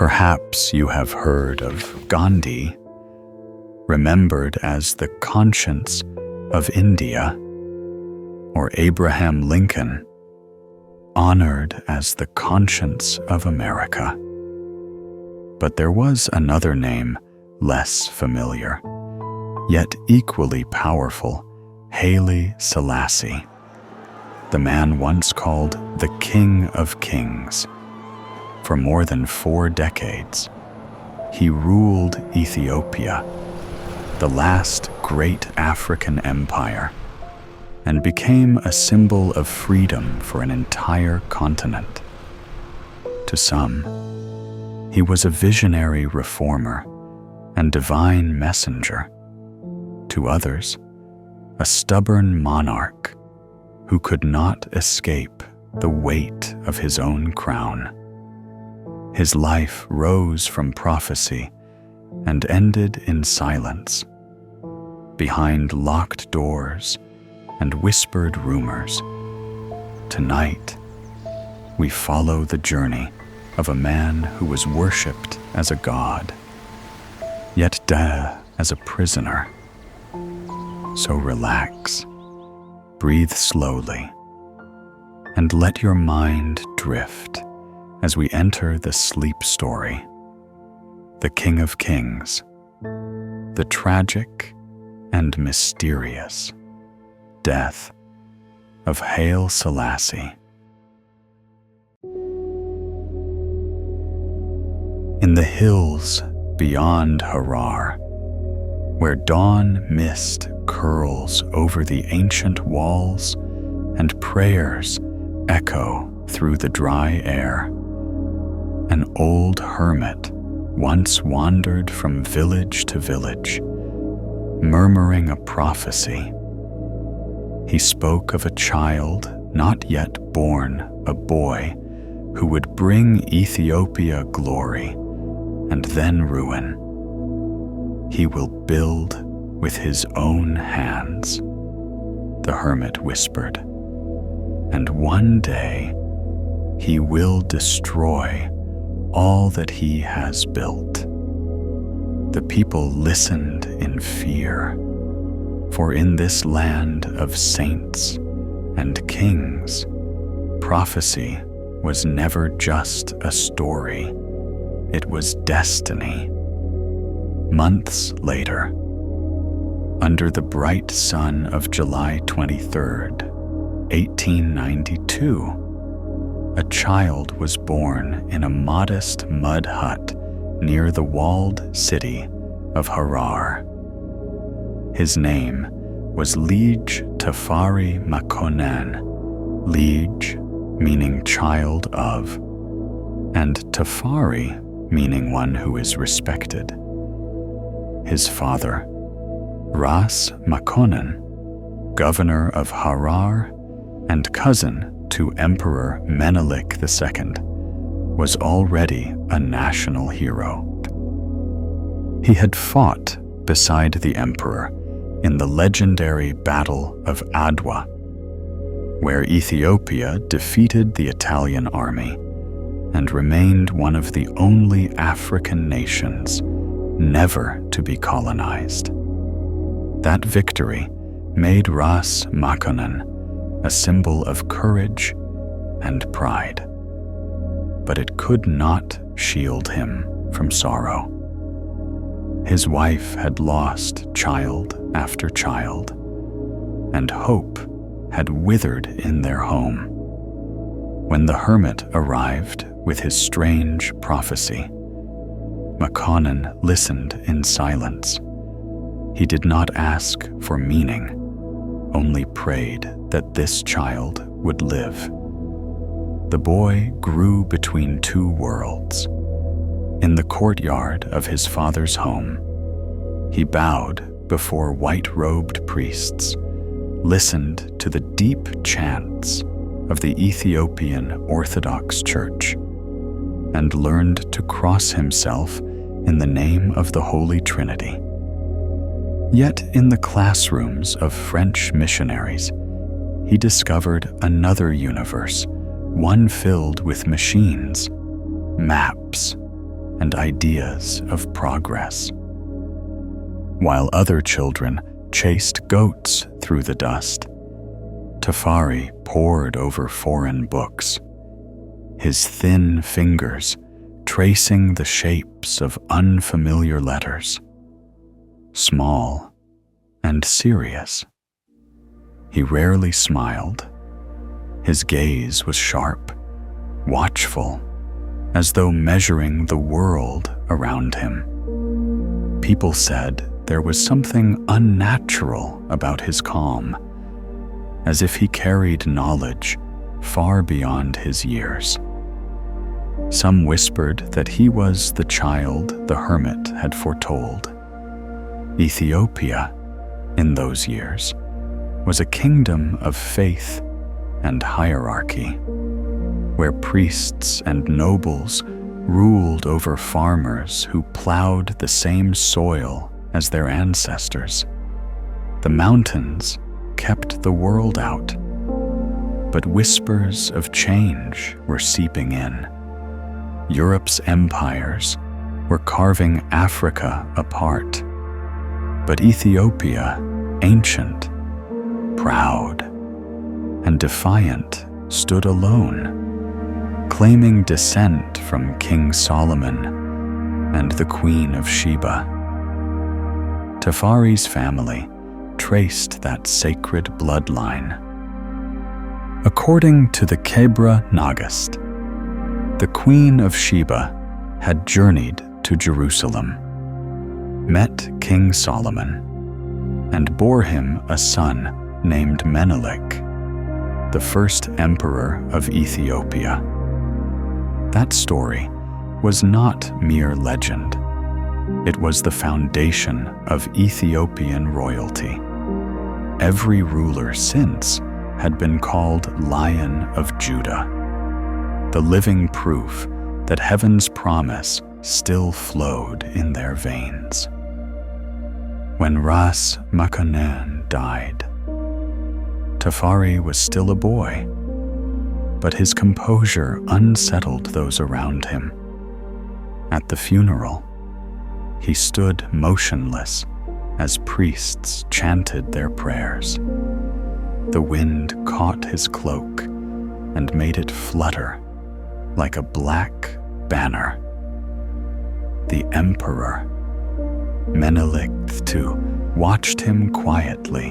Perhaps you have heard of Gandhi, remembered as the conscience of India, or Abraham Lincoln, honored as the conscience of America. But there was another name less familiar, yet equally powerful, Haile Selassie, the man once called the King of Kings. For more than 4 decades, he ruled Ethiopia, the last great African empire, and became a symbol of freedom for an entire continent. To some, he was a visionary reformer and divine messenger. To others, a stubborn monarch who could not escape the weight of his own crown. His life rose from prophecy and ended in silence, behind locked doors and whispered rumors. Tonight, we follow the journey of a man who was worshipped as a god, yet died as a prisoner. So relax, breathe slowly, and let your mind drift as we enter the sleep story, the King of Kings, the tragic and mysterious death of Haile Selassie. In the hills beyond Harar, where dawn mist curls over the ancient walls and prayers echo through the dry air, an old hermit once wandered from village to village, murmuring a prophecy. He spoke of a child not yet born, a boy who would bring Ethiopia glory and then ruin. He will build with his own hands, the hermit whispered, and one day he will destroy all that he has built. The people listened in fear, for in this land of saints and kings, prophecy was never just a story, it was destiny. Months later, under the bright sun of July 23rd, 1892, a child was born in a modest mud hut near the walled city of Harar. His name was Lige Tafari Makonnen, Lige meaning child of, and Tafari meaning one who is respected. His father, Ras Makonnen, governor of Harar and cousin to Emperor Menelik II, was already a national hero. He had fought beside the emperor in the legendary Battle of Adwa, where Ethiopia defeated the Italian army and remained one of the only African nations never to be colonized. That victory made Ras Makonnen a symbol of courage and pride, but it could not shield him from sorrow. His wife had lost child after child, and hope had withered in their home. When the hermit arrived with his strange prophecy, Makonnen listened in silence. He did not ask for meaning, only prayed that this child would live. The boy grew between 2 worlds. In the courtyard of his father's home, he bowed before white-robed priests, listened to the deep chants of the Ethiopian Orthodox Church, and learned to cross himself in the name of the Holy Trinity. Yet in the classrooms of French missionaries, he discovered another universe, one filled with machines, maps, and ideas of progress. While other children chased goats through the dust, Tafari pored over foreign books, his thin fingers tracing the shapes of unfamiliar letters, small and serious. He rarely smiled. His gaze was sharp, watchful, as though measuring the world around him. People said there was something unnatural about his calm, as if he carried knowledge far beyond his years. Some whispered that he was the child the hermit had foretold. Ethiopia, in those years, was a kingdom of faith and hierarchy, where priests and nobles ruled over farmers who plowed the same soil as their ancestors. The mountains kept the world out, but whispers of change were seeping in. Europe's empires were carving Africa apart, but Ethiopia, ancient, proud, and defiant, stood alone, claiming descent from King Solomon and the Queen of Sheba. Tafari's family traced that sacred bloodline. According to the Kebra Nagast, the Queen of Sheba had journeyed to Jerusalem, met King Solomon, and bore him a son named Menelik, the first emperor of Ethiopia. That story was not mere legend. It was the foundation of Ethiopian royalty. Every ruler since had been called Lion of Judah, the living proof that heaven's promise still flowed in their veins. When Ras Makanen died, Tafari was still a boy, but his composure unsettled those around him. At the funeral, he stood motionless as priests chanted their prayers. The wind caught his cloak and made it flutter like a black banner. The Emperor, Menelik II, watched him quietly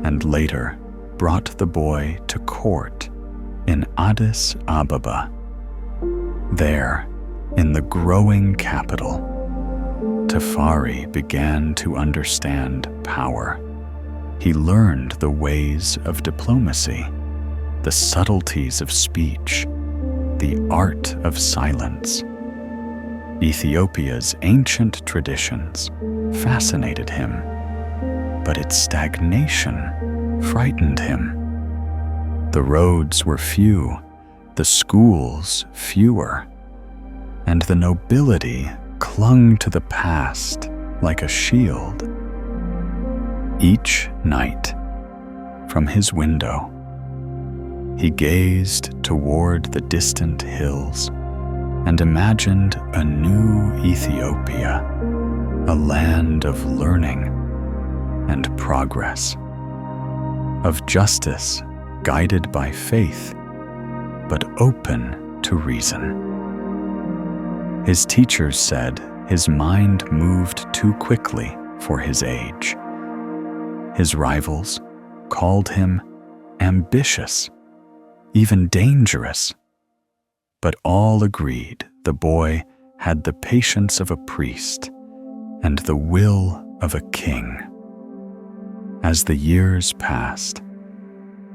and later brought the boy to court in Addis Ababa. There, in the growing capital, Tafari began to understand power. He learned the ways of diplomacy, the subtleties of speech, the art of silence. Ethiopia's ancient traditions fascinated him, but its stagnation frightened him. The roads were few, the schools fewer, and the nobility clung to the past like a shield. Each night, from his window, he gazed toward the distant hills and imagined a new Ethiopia, a land of learning and progress, of justice guided by faith, but open to reason. His teachers said his mind moved too quickly for his age. His rivals called him ambitious, even dangerous. But all agreed the boy had the patience of a priest and the will of a king. As the years passed,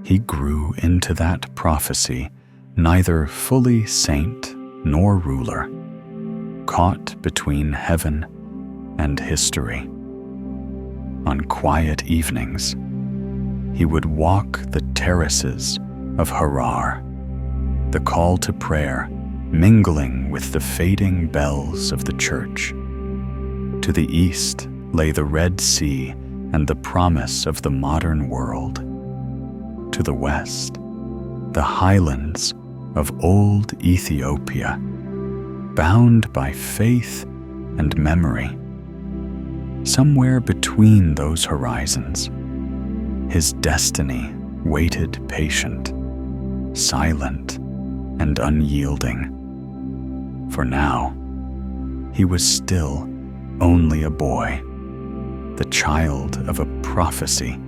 he grew into that prophecy, neither fully saint nor ruler, caught between heaven and history. On quiet evenings, he would walk the terraces of Harar, the call to prayer mingling with the fading bells of the church. To the east lay the Red Sea and the promise of the modern world. To the west, the highlands of old Ethiopia, bound by faith and memory. Somewhere between those horizons, his destiny waited patient, silent, and unyielding. For now, he was still only a boy, the child of a prophecy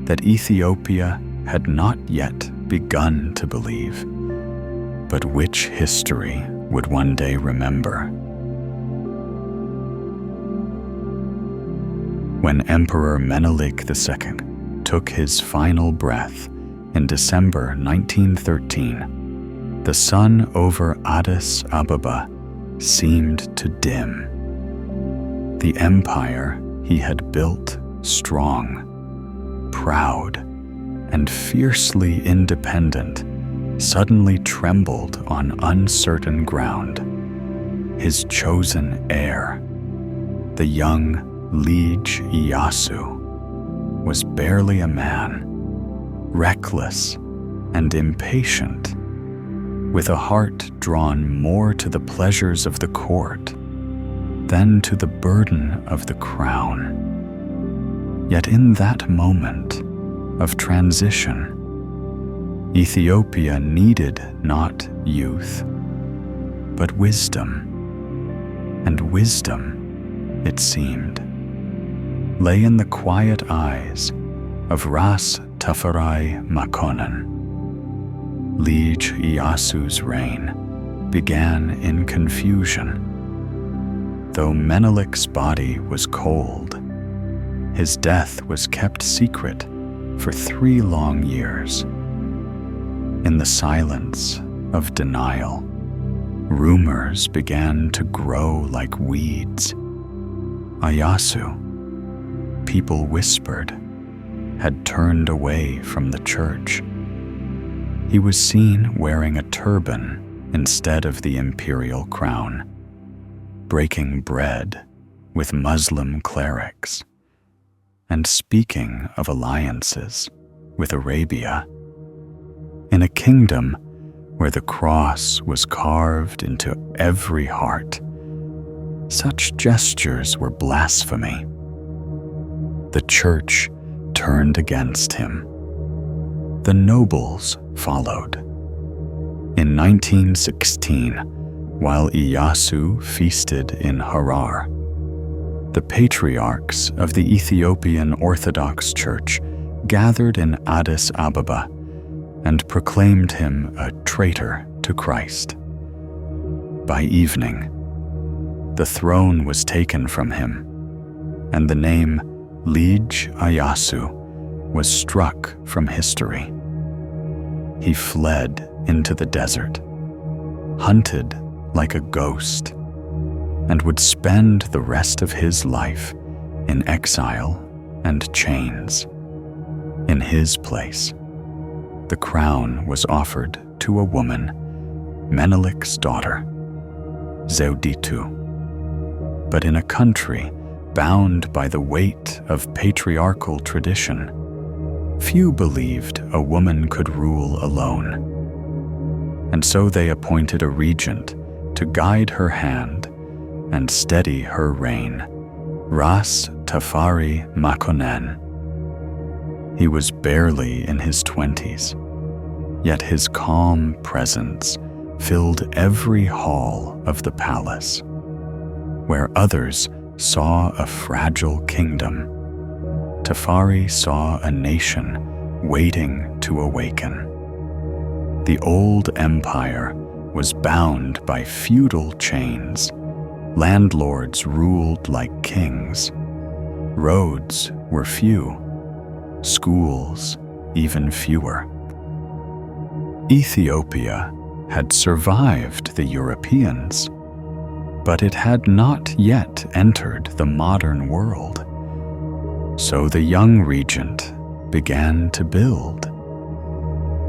that Ethiopia had not yet begun to believe, but which history would one day remember. When Emperor Menelik II took his final breath in December 1913, the sun over Addis Ababa seemed to dim. The empire he had built strong, proud, and fiercely independent suddenly trembled on uncertain ground. His chosen heir, the young Liege Iyasu, was barely a man, reckless and impatient, with a heart drawn more to the pleasures of the court than to the burden of the crown. Yet in that moment of transition, Ethiopia needed not youth, but wisdom. And wisdom, it seemed, lay in the quiet eyes of Ras Tafari Makonnen. Liege Iyasu's reign began in confusion. Though Menelik's body was cold, his death was kept secret for 3 long years. In the silence of denial, rumors began to grow like weeds. Iyasu, people whispered, had turned away from the church. He was seen wearing a turban instead of the imperial crown, breaking bread with Muslim clerics, and speaking of alliances with Arabia. In a kingdom where the cross was carved into every heart, such gestures were blasphemy. The church turned against him. The nobles followed. In 1916, while Iyasu feasted in Harar, the patriarchs of the Ethiopian Orthodox Church gathered in Addis Ababa and proclaimed him a traitor to Christ. By evening, the throne was taken from him, and the name Liege Iyasu was struck from history. He fled into the desert, hunted like a ghost, and would spend the rest of his life in exile and chains. In his place, the crown was offered to a woman, Menelik's daughter, Zewditu. But in a country bound by the weight of patriarchal tradition, few believed a woman could rule alone. And so they appointed a regent to guide her hand and steady her reign, Ras Tafari Makonnen. He was barely in his 20s, yet his calm presence filled every hall of the palace. Where others saw a fragile kingdom, Tafari saw a nation waiting to awaken. The old empire was bound by feudal chains. Landlords ruled like kings. Roads were few, schools even fewer. Ethiopia had survived the Europeans, but it had not yet entered the modern world. So the young regent began to build.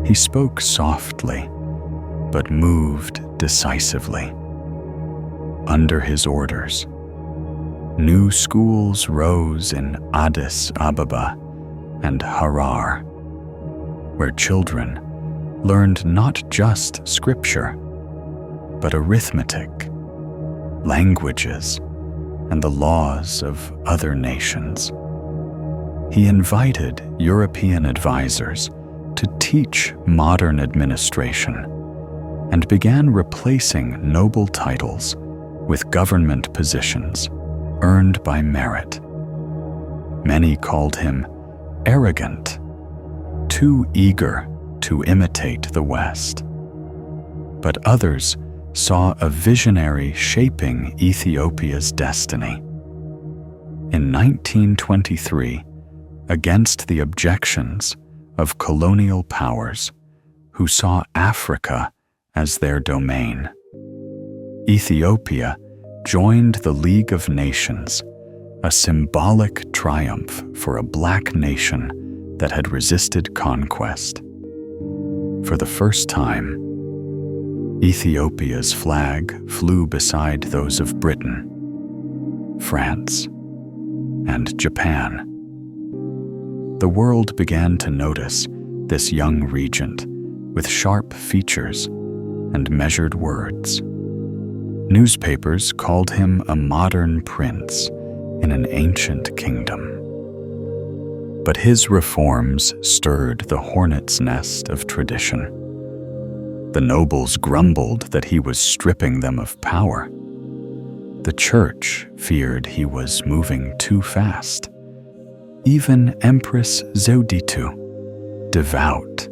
He spoke softly, but moved decisively. Under his orders, new schools rose in Addis Ababa and Harar, where children learned not just scripture, but arithmetic, languages, and the laws of other nations. He invited European advisors to teach modern administration and began replacing noble titles with government positions earned by merit. Many called him arrogant, too eager to imitate the West. But others saw a visionary shaping Ethiopia's destiny. In 1923, against the objections of colonial powers who saw Africa as their domain, Ethiopia joined the League of Nations, a symbolic triumph for a black nation that had resisted conquest. For the first time, Ethiopia's flag flew beside those of Britain, France, and Japan. The world began to notice this young regent with sharp features and measured words. Newspapers called him a modern prince in an ancient kingdom. But his reforms stirred the hornet's nest of tradition. The nobles grumbled that he was stripping them of power. The church feared he was moving too fast. Even Empress Zewditu, devout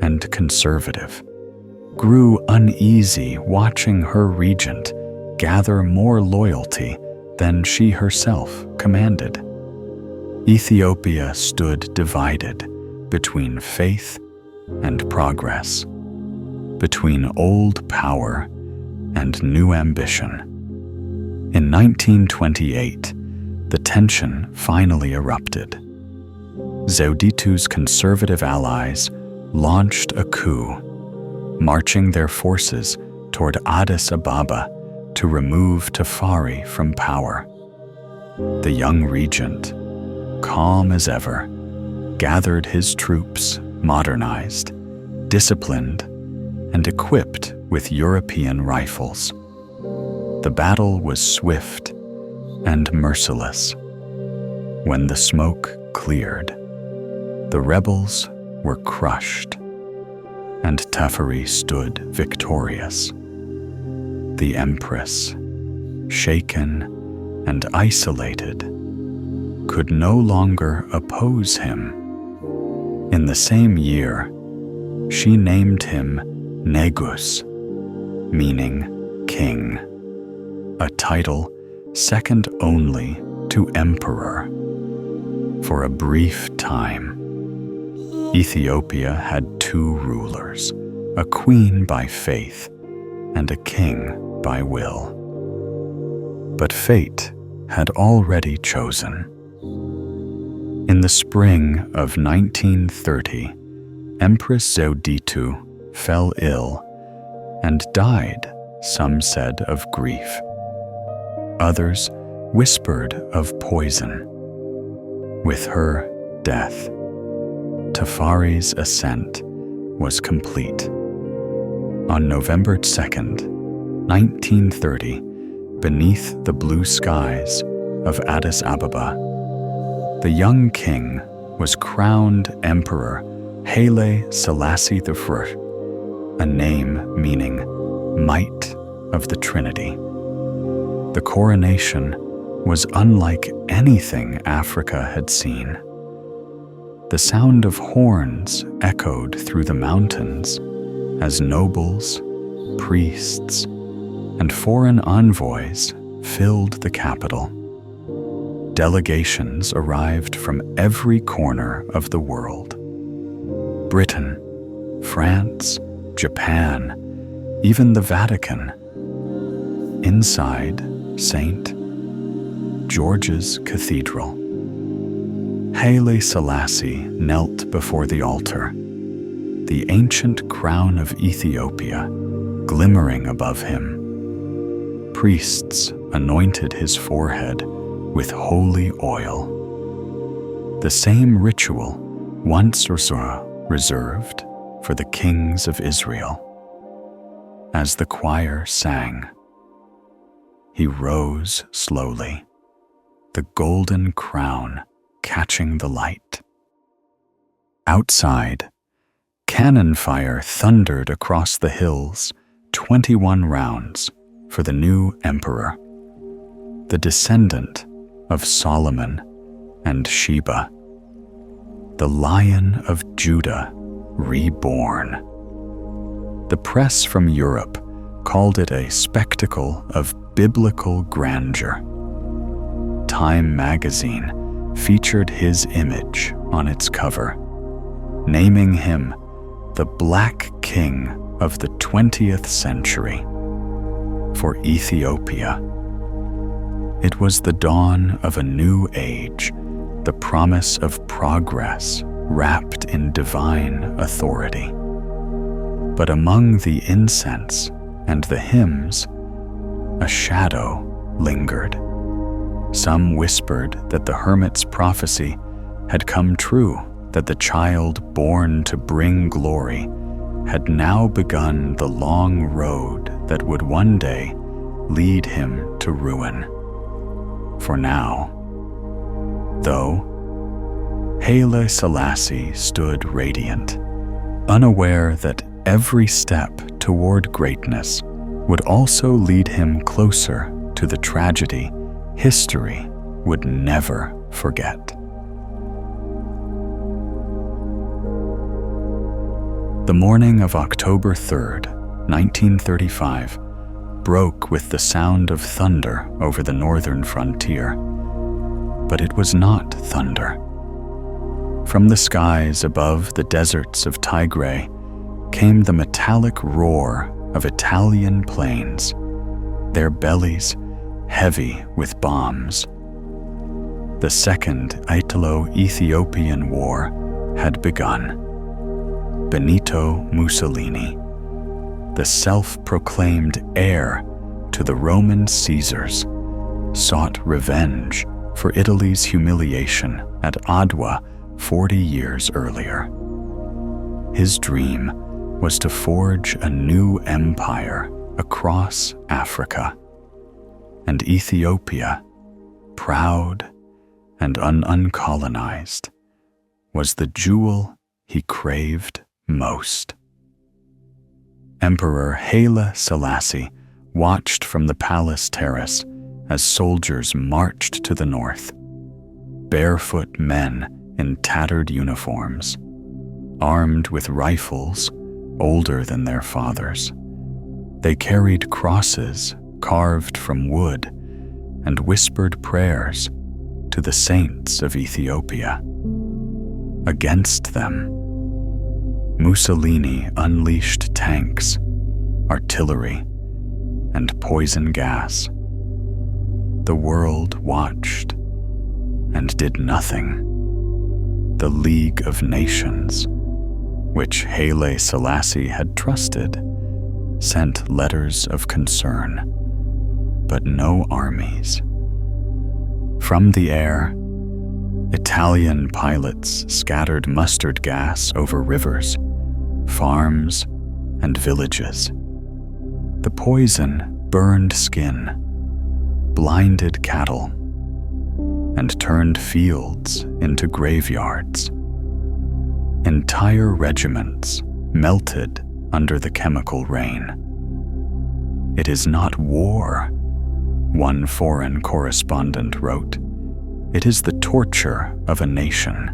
and conservative, grew uneasy watching her regent gather more loyalty than she herself commanded. Ethiopia stood divided between faith and progress, between old power and new ambition. In 1928, the tension finally erupted. Zewditu's conservative allies launched a coup, marching their forces toward Addis Ababa to remove Tafari from power. The young regent, calm as ever, gathered his troops, modernized, disciplined, and equipped with European rifles. The battle was swift and merciless. When the smoke cleared, the rebels were crushed, and Tafari stood victorious. The empress, shaken and isolated, could no longer oppose him. In the same year, she named him Negus, meaning king, a title second only to emperor. For a brief time, Ethiopia had two rulers, a queen by faith and a king by will. But fate had already chosen. In the spring of 1930, Empress Zewditu fell ill and died, some said of grief. Others whispered of poison. With her death, Tafari's ascent was complete. On November 2nd, 1930, beneath the blue skies of Addis Ababa, the young king was crowned Emperor Haile Selassie I, a name meaning might of the Trinity. The coronation was unlike anything Africa had seen. The sound of horns echoed through the mountains as nobles, priests, and foreign envoys filled the capital. Delegations arrived from every corner of the world. Britain, France, Japan, even the Vatican. Inside St. George's Cathedral, Haile Selassie knelt before the altar, the ancient crown of Ethiopia glimmering above him. Priests anointed his forehead with holy oil, the same ritual once reserved for the kings of Israel. As the choir sang, he rose slowly, the golden crown catching the light. Outside, cannon fire thundered across the hills, 21 rounds for the new emperor, the descendant of Solomon and Sheba, the Lion of Judah reborn. The press from Europe called it a spectacle of biblical grandeur. Time magazine featured his image on its cover, naming him the Black King of the 20th century. For Ethiopia, it was the dawn of a new age, the promise of progress wrapped in divine authority. But among the incense and the hymns, a shadow lingered. Some whispered that the hermit's prophecy had come true, that the child born to bring glory had now begun the long road that would one day lead him to ruin. For now, though, Haile Selassie stood radiant, unaware that every step toward greatness would also lead him closer to the tragedy history would never forget. The morning of October 3rd, 1935, broke with the sound of thunder over the northern frontier. But it was not thunder. From the skies above the deserts of Tigray came the metallic roar of Italian planes, their bellies heavy with bombs. The Second Italo-Ethiopian War had begun. Benito Mussolini, the self-proclaimed heir to the Roman Caesars, sought revenge for Italy's humiliation at Adwa 40 years earlier. His dream was to forge a new empire across Africa, and Ethiopia, proud and uncolonized, was the jewel he craved most. Emperor Haile Selassie watched from the palace terrace as soldiers marched to the north. Barefoot men in tattered uniforms, armed with rifles older than their fathers. They carried crosses carved from wood and whispered prayers to the saints of Ethiopia. Against them, Mussolini unleashed tanks, artillery, and poison gas. The world watched and did nothing. The League of Nations, which Haile Selassie had trusted, sent letters of concern, but no armies. From the air, Italian pilots scattered mustard gas over rivers, farms, and villages. The poison burned skin, blinded cattle, and turned fields into graveyards. Entire regiments melted under the chemical rain. It is not war, one foreign correspondent wrote. It is the torture of a nation.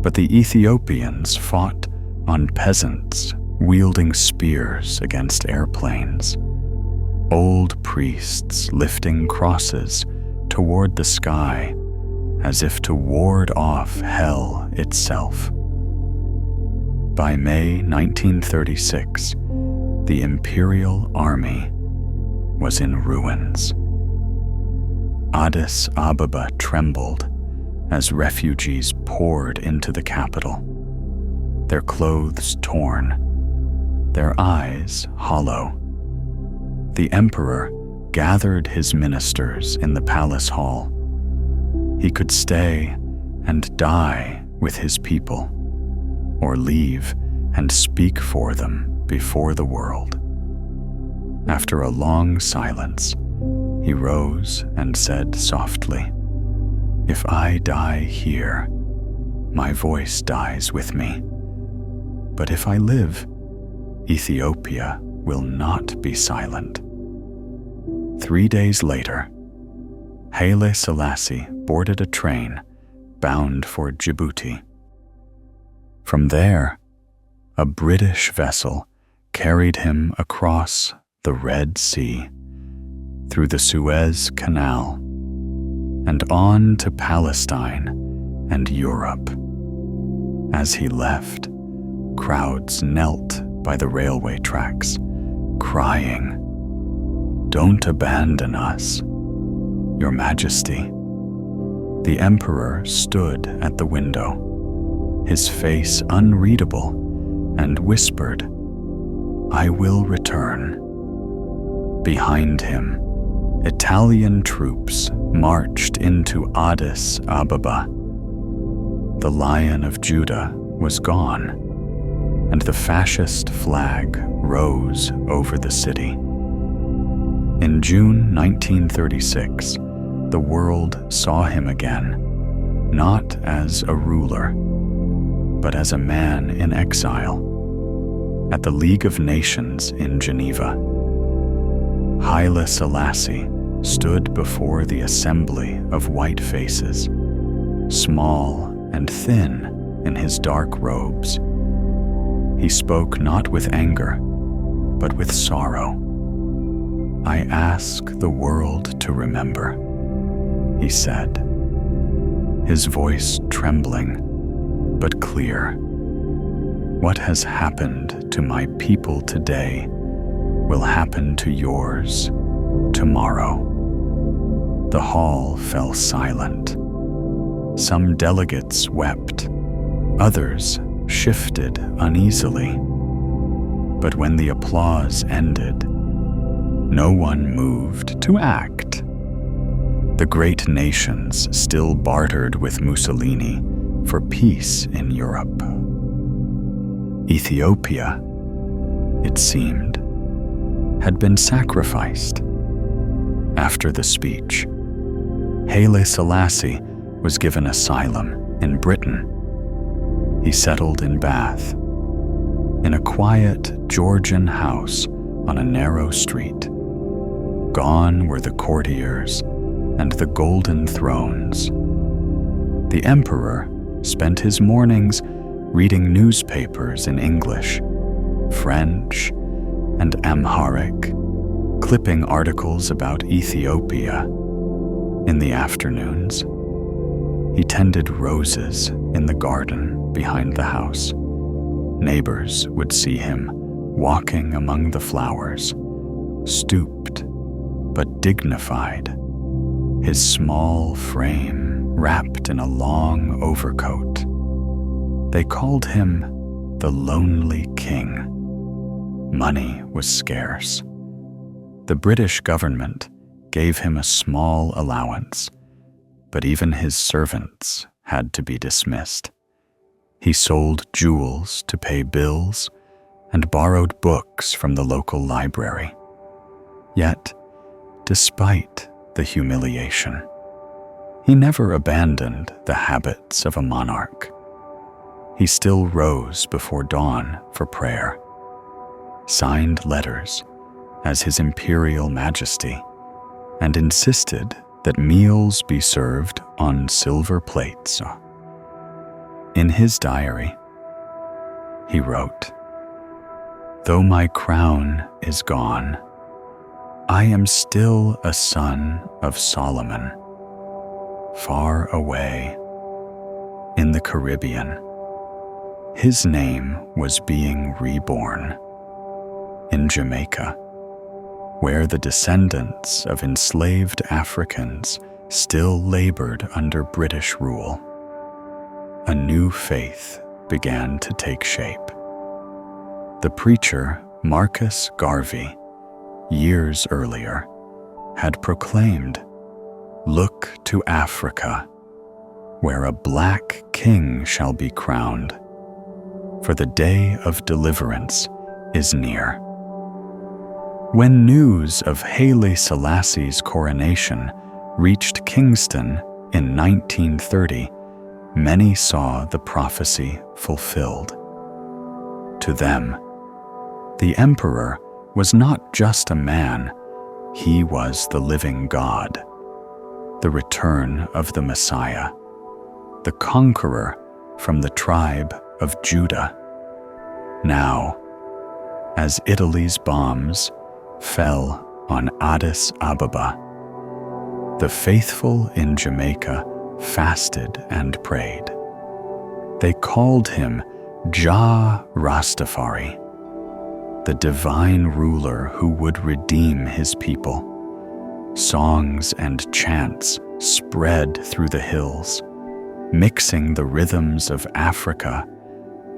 But the Ethiopians fought on peasants wielding spears against airplanes, old priests lifting crosses toward the sky as if to ward off hell itself. By May 1936, the imperial army was in ruins. Addis Ababa trembled as refugees poured into the capital, their clothes torn, their eyes hollow. The emperor gathered his ministers in the palace hall. He could stay and die with his people, or leave and speak for them before the world. After a long silence, He rose and said softly, "If I die here, my voice dies with me. But if I live, Ethiopia will not be silent." 3 days later, Haile Selassie boarded a train bound for Djibouti. From there, a British vessel carried him across the Red Sea, through the Suez Canal, and on to Palestine and Europe. As he left, crowds knelt by the railway tracks, crying, "Don't abandon us, Your Majesty." The Emperor stood at the window, his face unreadable, and whispered, "I will return." Behind him, Italian troops marched into Addis Ababa. The Lion of Judah was gone, and the fascist flag rose over the city. In June 1936, the world saw him again, not as a ruler, but as a man in exile. At the League of Nations in Geneva, Haile Selassie stood before the assembly of white faces, small and thin in his dark robes. He spoke not with anger, but with sorrow. "I ask the world to remember," he said, his voice trembling but clear. "What has happened to my people today will happen to yours tomorrow." The hall fell silent. Some delegates wept, others shifted uneasily. But when the applause ended, no one moved to act. The great nations still bartered with Mussolini for peace in Europe. Ethiopia, it seemed, had been sacrificed. After the speech, Haile Selassie was given asylum in Britain. He settled in Bath, in a quiet Georgian house on a narrow street. Gone were the courtiers and the golden thrones. The emperor spent his mornings reading newspapers in English, French, and Amharic, clipping articles about Ethiopia. In the afternoons, he tended roses in the garden behind the house. Neighbors would see him walking among the flowers, stooped but dignified, his small frame wrapped in a long overcoat. They called him the Lonely King. Money was scarce. The British government gave him a small allowance, but even his servants had to be dismissed. He sold jewels to pay bills and borrowed books from the local library. Yet, despite the humiliation, he never abandoned the habits of a monarch. He still rose before dawn for prayer, signed letters as His Imperial Majesty, and insisted that meals be served on silver plates. In his diary, he wrote, "Though my crown is gone, I am still a son of Solomon, far away in the Caribbean. His name was being reborn in Jamaica, where the descendants of enslaved Africans still labored under British rule. A new faith began to take shape. The preacher Marcus Garvey, years earlier, had proclaimed, 'Look to Africa, where a black king shall be crowned, for the day of deliverance is near.' When news of Haile Selassie's coronation reached Kingston in 1930, many saw the prophecy fulfilled. To them, the emperor was not just a man, he was the living God, the return of the Messiah, the conqueror from the tribe of Judah. Now, as Italy's bombs fell on Addis Ababa, the faithful in Jamaica fasted and prayed. They called him Jah Rastafari, the divine ruler who would redeem his people. Songs and chants spread through the hills, mixing the rhythms of Africa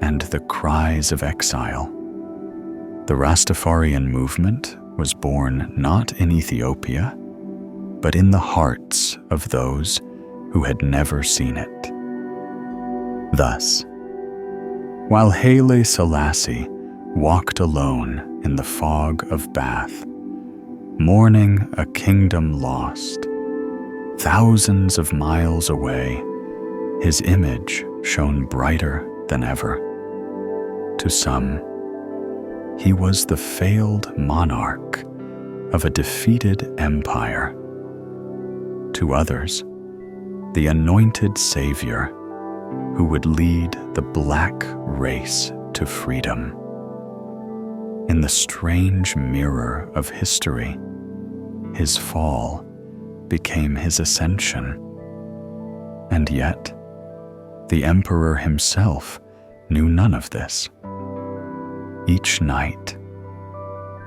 and the cries of exile. The Rastafarian movement was born not in Ethiopia, but in the hearts of those who had never seen it. Thus, while Haile Selassie walked alone in the fog of Bath, mourning a kingdom lost, thousands of miles away, his image shone brighter than ever. To some, he was the failed monarch of a defeated empire. To others, the anointed savior who would lead the black race to freedom. In the strange mirror of history, his fall became his ascension. And yet, the emperor himself knew none of this. Each night,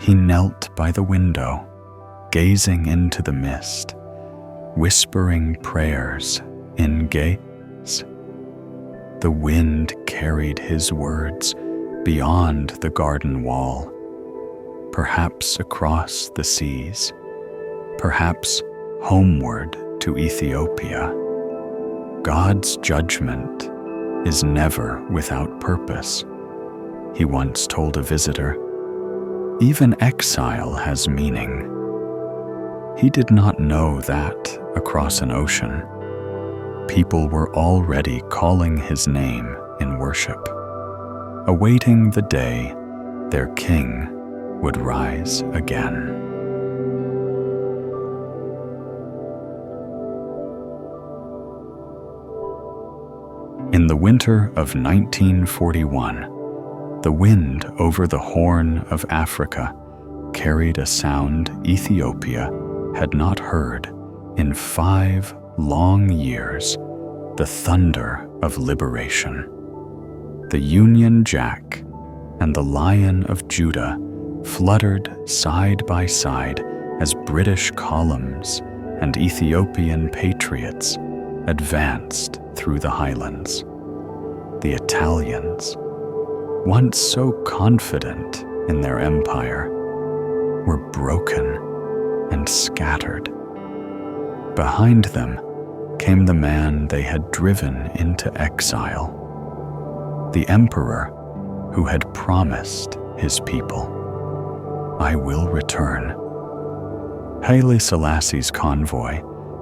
he knelt by the window, gazing into the mist, whispering prayers in gaze. The wind carried his words beyond the garden wall, perhaps across the seas, perhaps homeward to Ethiopia. God's judgment is never without purpose, he once told a visitor. Even exile has meaning. He did not know that across an ocean, people were already calling his name in worship, awaiting the day their king would rise again. In the winter of 1941, the wind over the Horn of Africa carried a sound Ethiopia had not heard in 5 long years, the thunder of liberation. The Union Jack and the Lion of Judah fluttered side by side as British columns and Ethiopian patriots advanced through the highlands. The Italians, once so confident in their empire, were broken and scattered. Behind them came the man they had driven into exile, the emperor who had promised his people, "I will return." Haile Selassie's convoy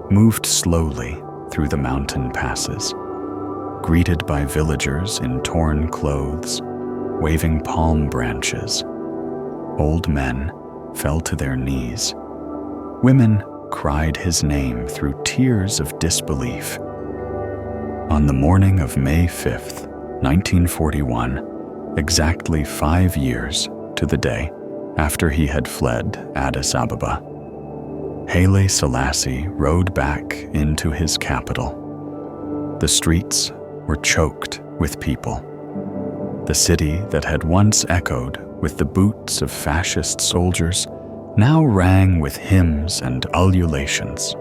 moved slowly through the mountain passes, greeted by villagers in torn clothes, waving palm branches. Old men fell to their knees. Women cried his name through tears of disbelief. On the morning of May 5th, 1941, exactly 5 years to the day after he had fled Addis Ababa, Haile Selassie rode back into his capital. The streets were choked with people. The city that had once echoed with the boots of fascist soldiers now rang with hymns and ululations.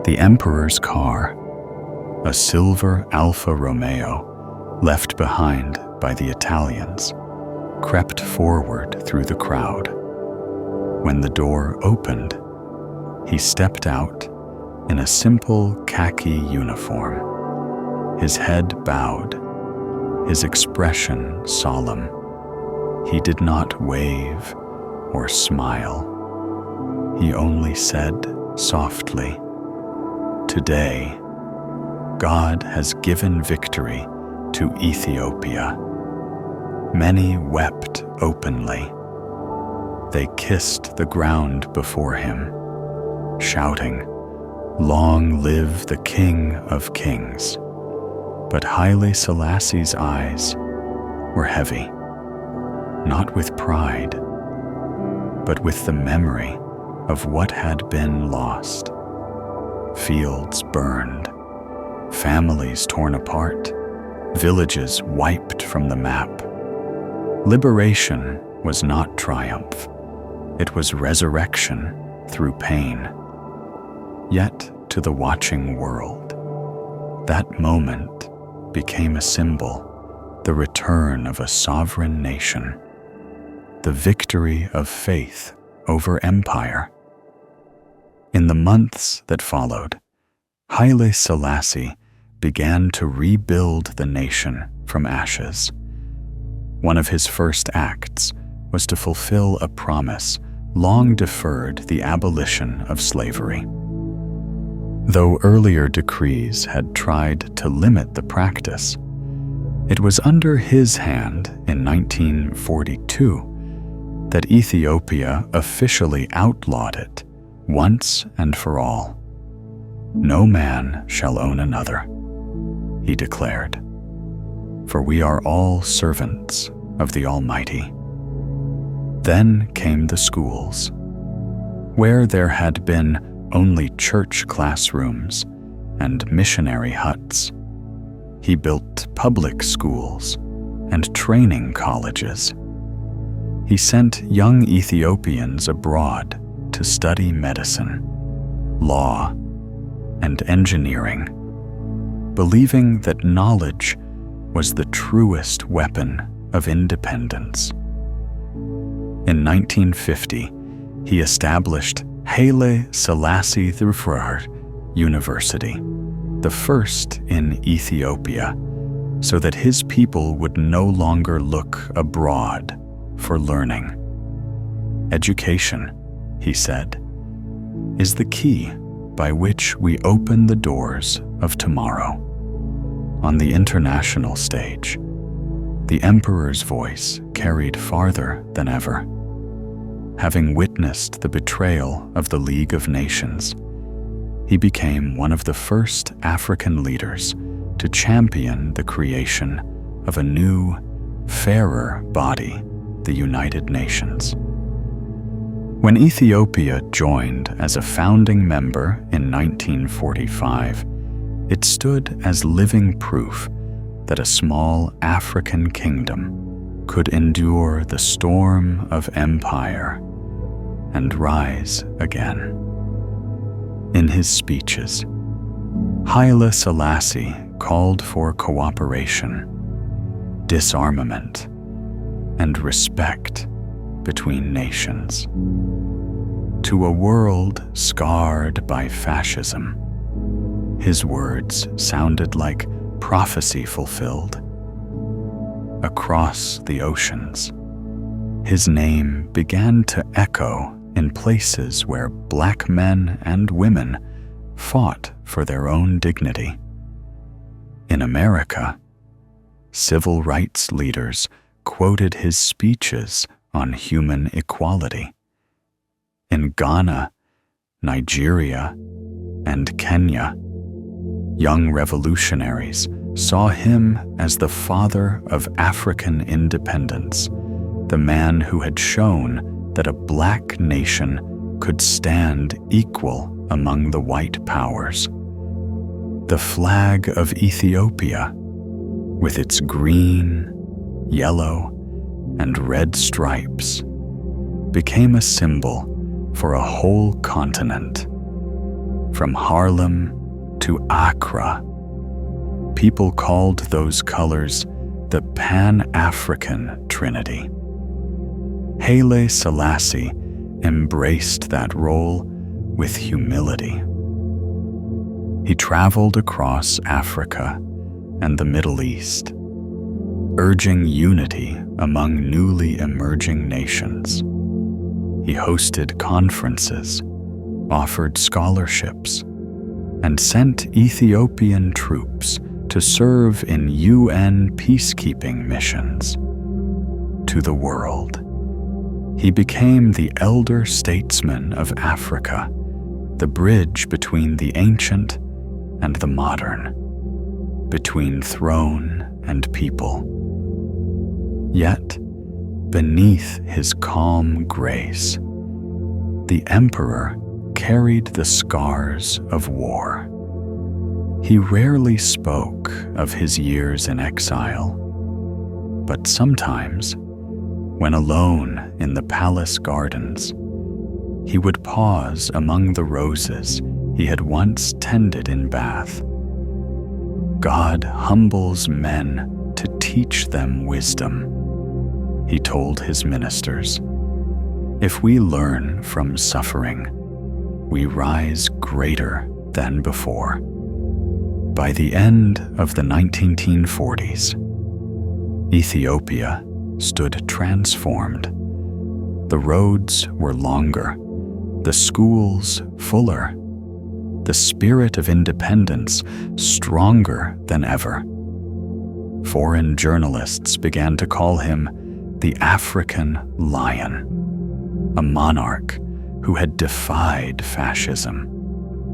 The emperor's car, a silver Alfa Romeo left behind by the Italians, crept forward through the crowd. When the door opened, he stepped out in a simple khaki uniform, his head bowed, his expression solemn. He did not wave or smile. He only said softly, "Today, God has given victory to Ethiopia." Many wept openly. They kissed the ground before him, shouting, "Long live the King of Kings." But Haile Selassie's eyes were heavy, not with pride, but with the memory of what had been lost. Fields burned, families torn apart, villages wiped from the map. Liberation was not triumph. It was resurrection through pain. Yet to the watching world, that moment became a symbol, the return of a sovereign nation, the victory of faith over empire. In the months that followed, Haile Selassie began to rebuild the nation from ashes. One of his first acts was to fulfill a promise long deferred, the abolition of slavery. Though earlier decrees had tried to limit the practice, it was under his hand in 1942 that Ethiopia officially outlawed it once and for all. "No man shall own another," he declared, "for we are all servants of the Almighty." Then came the schools, where there had been only church classrooms and missionary huts. He built public schools and training colleges. He sent young Ethiopians abroad to study medicine, law, and engineering, believing that knowledge was the truest weapon of independence. In 1950, he established Haile Selassie III University, the first in Ethiopia, so that his people would no longer look abroad for learning. "Education," he said, "is the key by which we open the doors of tomorrow." On the international stage, the emperor's voice carried farther than ever. Having witnessed the betrayal of the League of Nations, he became one of the first African leaders to champion the creation of a new, fairer body, the United Nations. When Ethiopia joined as a founding member in 1945, it stood as living proof that a small African kingdom could endure the storm of empire and rise again. In his speeches, Haile Selassie called for cooperation, disarmament, and respect between nations. To a world scarred by fascism, his words sounded like prophecy fulfilled. Across the oceans, his name began to echo in places where black men and women fought for their own dignity. In America, civil rights leaders quoted his speeches on human equality. In Ghana, Nigeria, and Kenya, young revolutionaries saw him as the father of African independence, the man who had shown that a black nation could stand equal among the white powers. The flag of Ethiopia, with its green, yellow, and red stripes, became a symbol for a whole continent. From Harlem to Accra, people called those colors the Pan-African Trinity. Haile Selassie embraced that role with humility. He traveled across Africa and the Middle East, urging unity among newly emerging nations. He hosted conferences, offered scholarships, and sent Ethiopian troops to serve in UN peacekeeping missions. To the world, he became the elder statesman of Africa, the bridge between the ancient and the modern, between throne and people. Yet, beneath his calm grace, the emperor carried the scars of war. He rarely spoke of his years in exile, but sometimes, when alone in the palace gardens, he would pause among the roses he had once tended in Bath. God humbles men to teach them wisdom, he told his ministers. If we learn from suffering, we rise greater than before. By the end of the 1940s, Ethiopia stood transformed. The roads were longer, the schools fuller, the spirit of independence stronger than ever. Foreign journalists began to call him the African Lion, a monarch who had defied fascism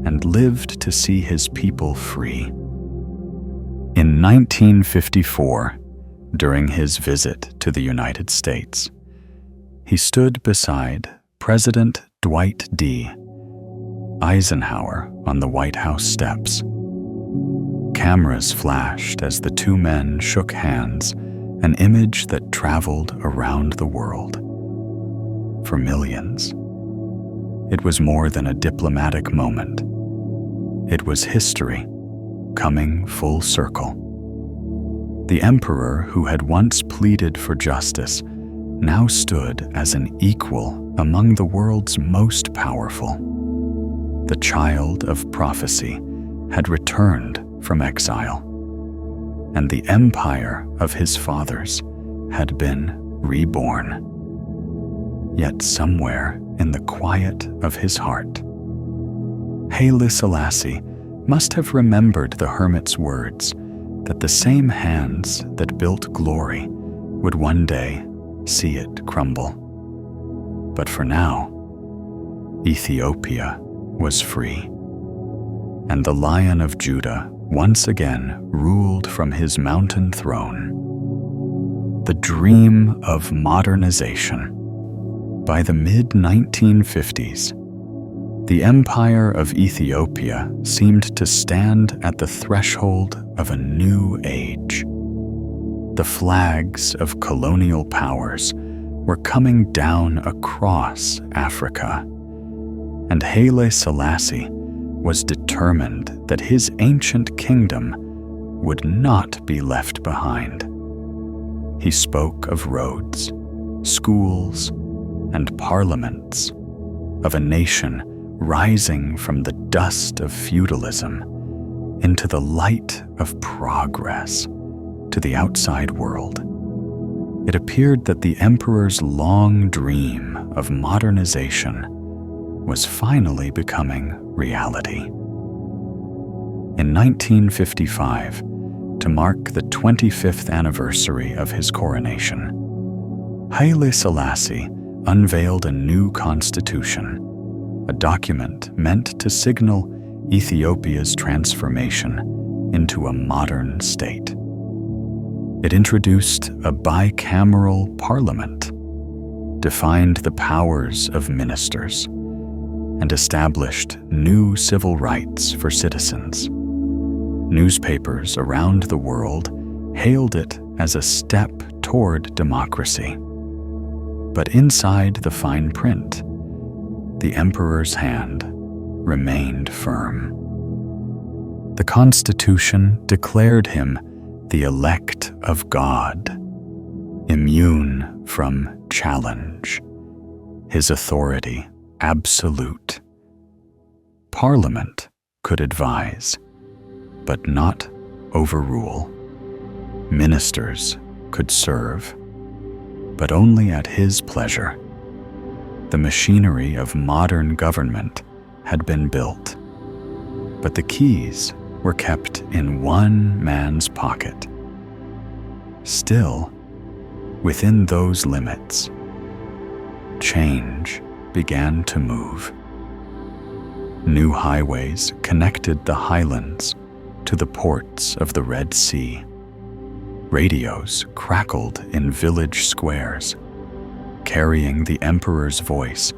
and lived to see his people free. In 1954, during his visit to the United States, he stood beside President Dwight D. Eisenhower on the White House steps. Cameras flashed as the two men shook hands, an image that traveled around the world. For millions, it was more than a diplomatic moment. It was history, coming full circle. The emperor who had once pleaded for justice now stood as an equal among the world's most powerful. The child of prophecy had returned from exile, and the empire of his fathers had been reborn. Yet somewhere in the quiet of his heart, Haile Selassie must have remembered the hermit's words that the same hands that built glory would one day see it crumble. But for now, Ethiopia was free, and the Lion of Judah once again ruled from his mountain throne. The dream of modernization. By the mid-1950s, the Empire of Ethiopia seemed to stand at the threshold of a new age. The flags of colonial powers were coming down across Africa, and Haile Selassie was determined that his ancient kingdom would not be left behind. He spoke of roads, schools, and parliaments, of a nation rising from the dust of feudalism into the light of progress to the outside world. It appeared that the emperor's long dream of modernization was finally becoming reality. In 1955, to mark the 25th anniversary of his coronation, Haile Selassie unveiled a new constitution, a document meant to signal Ethiopia's transformation into a modern state. It introduced a bicameral parliament, defined the powers of ministers, and established new civil rights for citizens. Newspapers around the world hailed it as a step toward democracy. But inside the fine print, the emperor's hand remained firm. The Constitution declared him the elect of God, immune from challenge, his authority absolute. Parliament could advise, but not overrule. Ministers could serve, but only at his pleasure. The machinery of modern government had been built, but the keys were kept in one man's pocket. Still, within those limits, change began to move. New highways connected the highlands to the ports of the Red Sea. Radios crackled in village squares, carrying the emperor's voice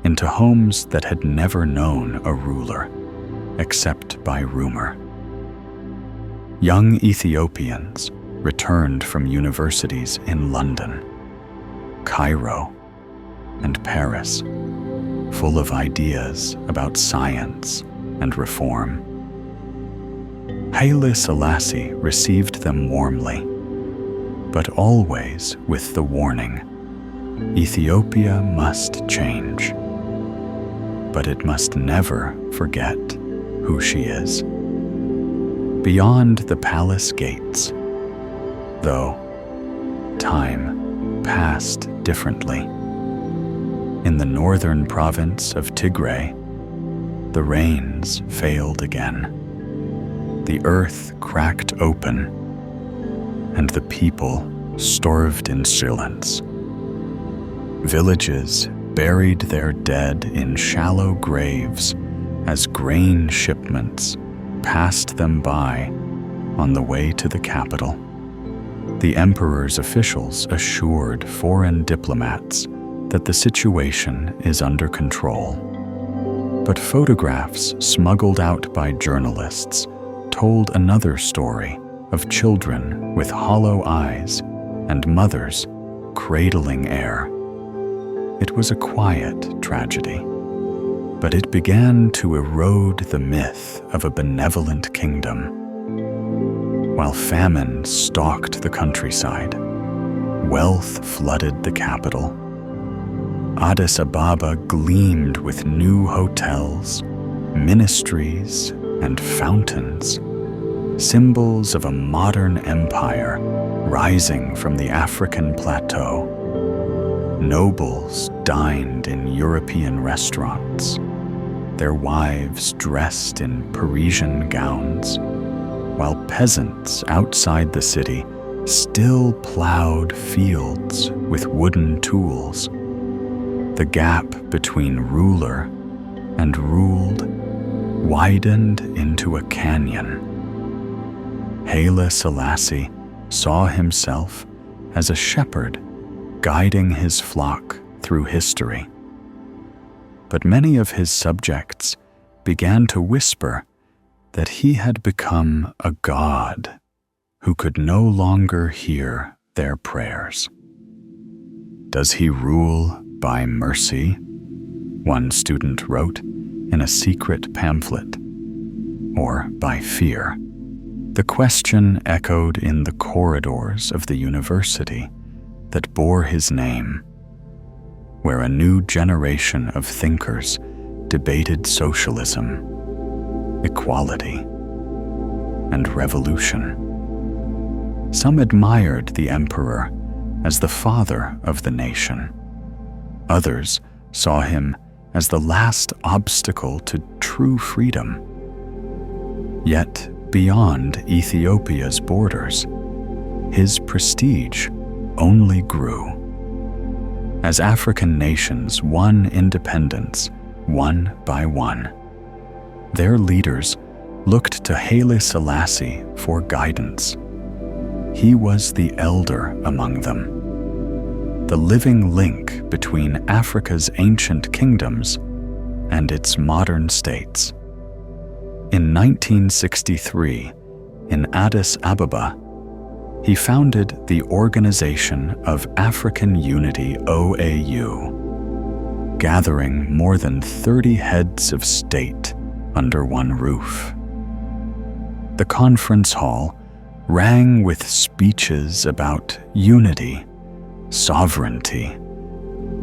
into homes that had never known a ruler, except by rumor. Young Ethiopians returned from universities in London, Cairo, and Paris, full of ideas about science and reform. Haile Selassie received them warmly, but always with the warning: Ethiopia must change, but it must never forget who she is. Beyond the palace gates, though, time passed differently. In the northern province of Tigray, the rains failed again. The earth cracked open, and the people starved in silence. Villages buried their dead in shallow graves as grain shipments passed them by on the way to the capital. The emperor's officials assured foreign diplomats that the situation is under control. But photographs smuggled out by journalists told another story of children with hollow eyes and mothers cradling air. It was a quiet tragedy, but it began to erode the myth of a benevolent kingdom. While famine stalked the countryside, wealth flooded the capital. Addis Ababa gleamed with new hotels, ministries, and fountains, symbols of a modern empire rising from the African plateau. Nobles dined in European restaurants, their wives dressed in Parisian gowns, while peasants outside the city still plowed fields with wooden tools. The gap between ruler and ruled widened into a canyon. Haile Selassie saw himself as a shepherd guiding his flock through history. But many of his subjects began to whisper that he had become a god who could no longer hear their prayers. "Does he rule by mercy?" one student wrote in a secret pamphlet, "or by fear?" The question echoed in the corridors of the university that bore his name, where a new generation of thinkers debated socialism, equality, and revolution. Some admired the emperor as the father of the nation. Others saw him as the last obstacle to true freedom. Yet, beyond Ethiopia's borders, his prestige only grew. As African nations won independence one by one, their leaders looked to Haile Selassie for guidance. He was the elder among them, the living link between Africa's ancient kingdoms and its modern states. In 1963, in Addis Ababa, he founded the Organization of African Unity OAU, gathering more than 30 heads of state under one roof. The conference hall rang with speeches about unity, sovereignty,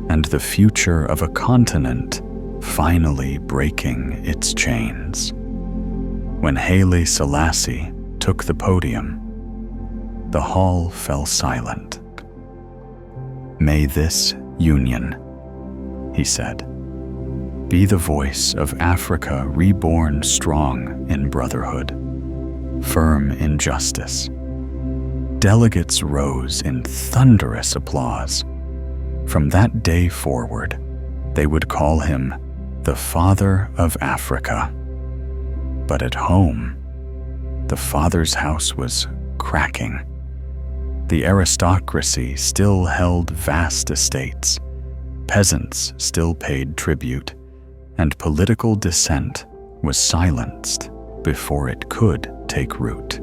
and the future of a continent finally breaking its chains. When Haile Selassie took the podium, the hall fell silent. "May this union," he said. "Be the voice of Africa reborn strong in brotherhood, firm in justice." Delegates rose in thunderous applause. From that day forward, they would call him the Father of Africa. But at home, the father's house was cracking. The aristocracy still held vast estates, peasants still paid tribute, and political dissent was silenced before it could take root.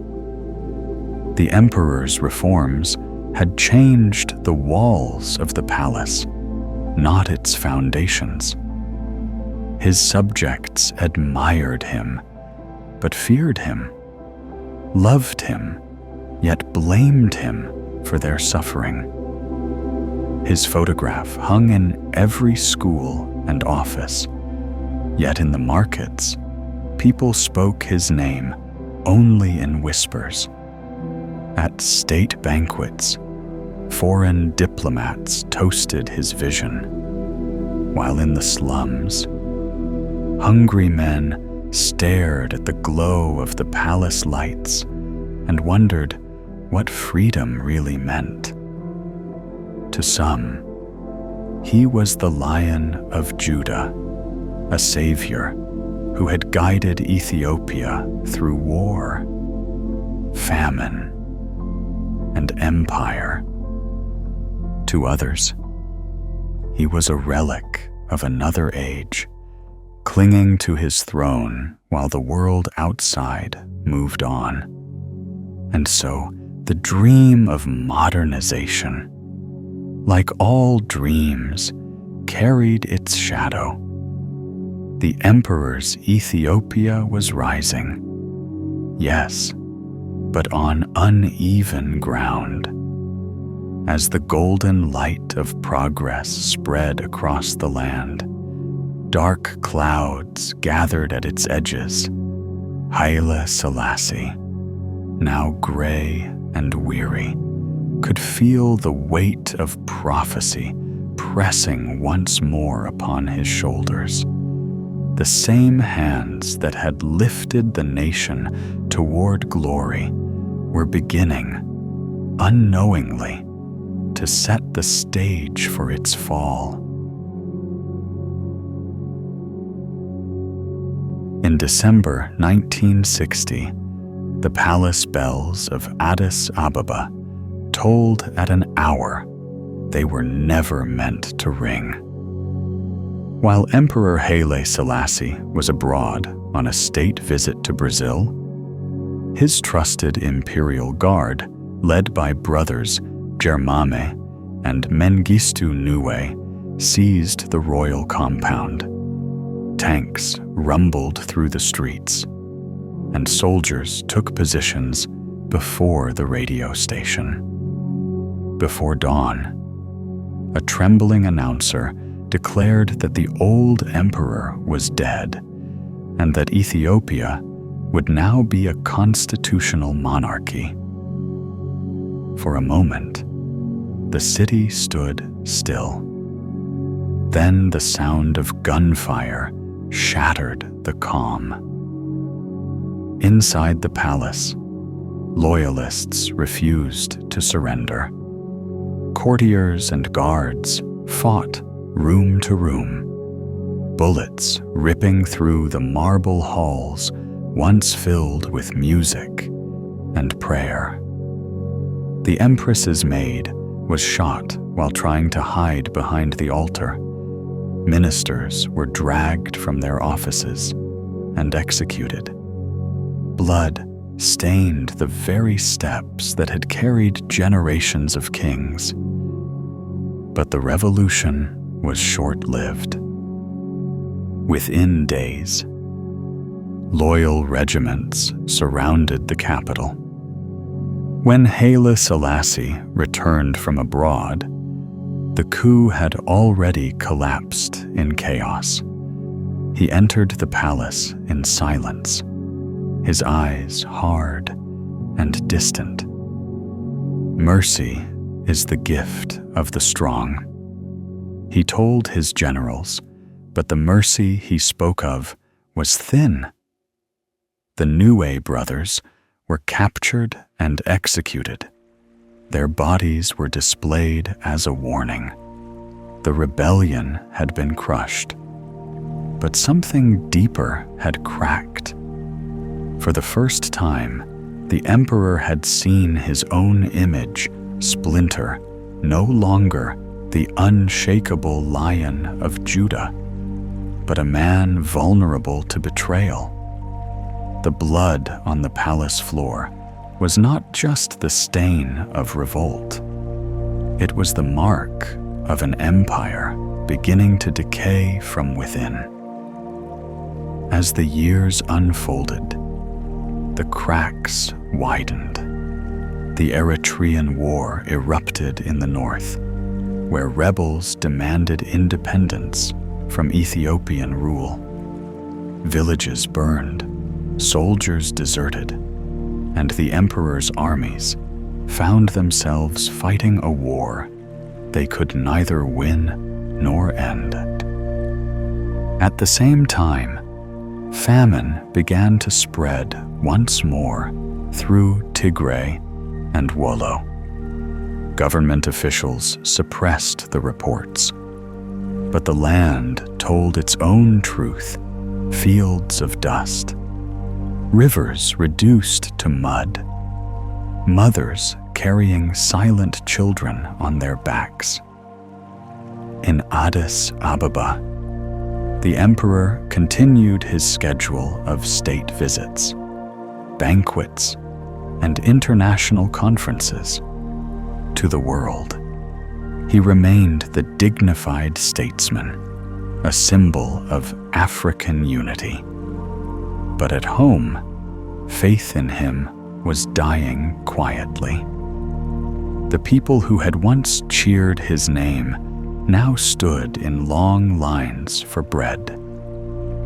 The emperor's reforms had changed the walls of the palace, not its foundations. His subjects admired him, but feared him, loved him, yet blamed him for their suffering. His photograph hung in every school and office, yet in the markets, people spoke his name only in whispers. At state banquets, foreign diplomats toasted his vision, while in the slums, hungry men stared at the glow of the palace lights and wondered what freedom really meant. To some, he was the Lion of Judah, a savior who had guided Ethiopia through war, famine, and empire. To others, he was a relic of another age, clinging to his throne while the world outside moved on. And so, the dream of modernization, like all dreams, carried its shadow. The emperor's Ethiopia was rising, yes, but on uneven ground. As the golden light of progress spread across the land, dark clouds gathered at its edges. Haile Selassie, now gray and weary, could feel the weight of prophecy pressing once more upon his shoulders. The same hands that had lifted the nation toward glory were beginning, unknowingly, to set the stage for its fall. In December 1960, the palace bells of Addis Ababa tolled at an hour they were never meant to ring. While Emperor Haile Selassie was abroad on a state visit to Brazil, his trusted imperial guard, led by brothers Germame and Mengistu Niue, seized the royal compound. Tanks rumbled through the streets, and soldiers took positions before the radio station. Before dawn, a trembling announcer declared that the old emperor was dead and that Ethiopia would now be a constitutional monarchy. For a moment, the city stood still. Then the sound of gunfire shattered the calm. Inside the palace, loyalists refused to surrender. Courtiers and guards fought room to room, bullets ripping through the marble halls once filled with music and prayer. The empress's maid was shot while trying to hide behind the altar. Ministers were dragged from their offices and executed. Blood stained the very steps that had carried generations of kings. But the revolution was short-lived. Within days, loyal regiments surrounded the capital. When Haile Selassie returned from abroad, the coup had already collapsed in chaos. He entered the palace in silence, his eyes hard and distant. Mercy is the gift of the strong, He told his generals, but the mercy he spoke of was thin. The Niue brothers were captured and executed. Their bodies were displayed as a warning. The rebellion had been crushed, but something deeper had cracked. For the first time, the emperor had seen his own image splinter, no longer the unshakable Lion of Judah, but a man vulnerable to betrayal. The blood on the palace floor was not just the stain of revolt. It was the mark of an empire beginning to decay from within. As the years unfolded, the cracks widened. The Eritrean War erupted in the north, where rebels demanded independence from Ethiopian rule. Villages burned, soldiers deserted, and the emperor's armies found themselves fighting a war they could neither win nor end. At the same time, famine began to spread once more through Tigray and Wollo. Government officials suppressed the reports, but the land told its own truth, fields of dust, rivers reduced to mud, mothers carrying silent children on their backs. In Addis Ababa, the emperor continued his schedule of state visits, banquets, and international conferences. To the world, he remained the dignified statesman, a symbol of African unity. But at home, faith in him was dying quietly. The people who had once cheered his name now stood in long lines for bread.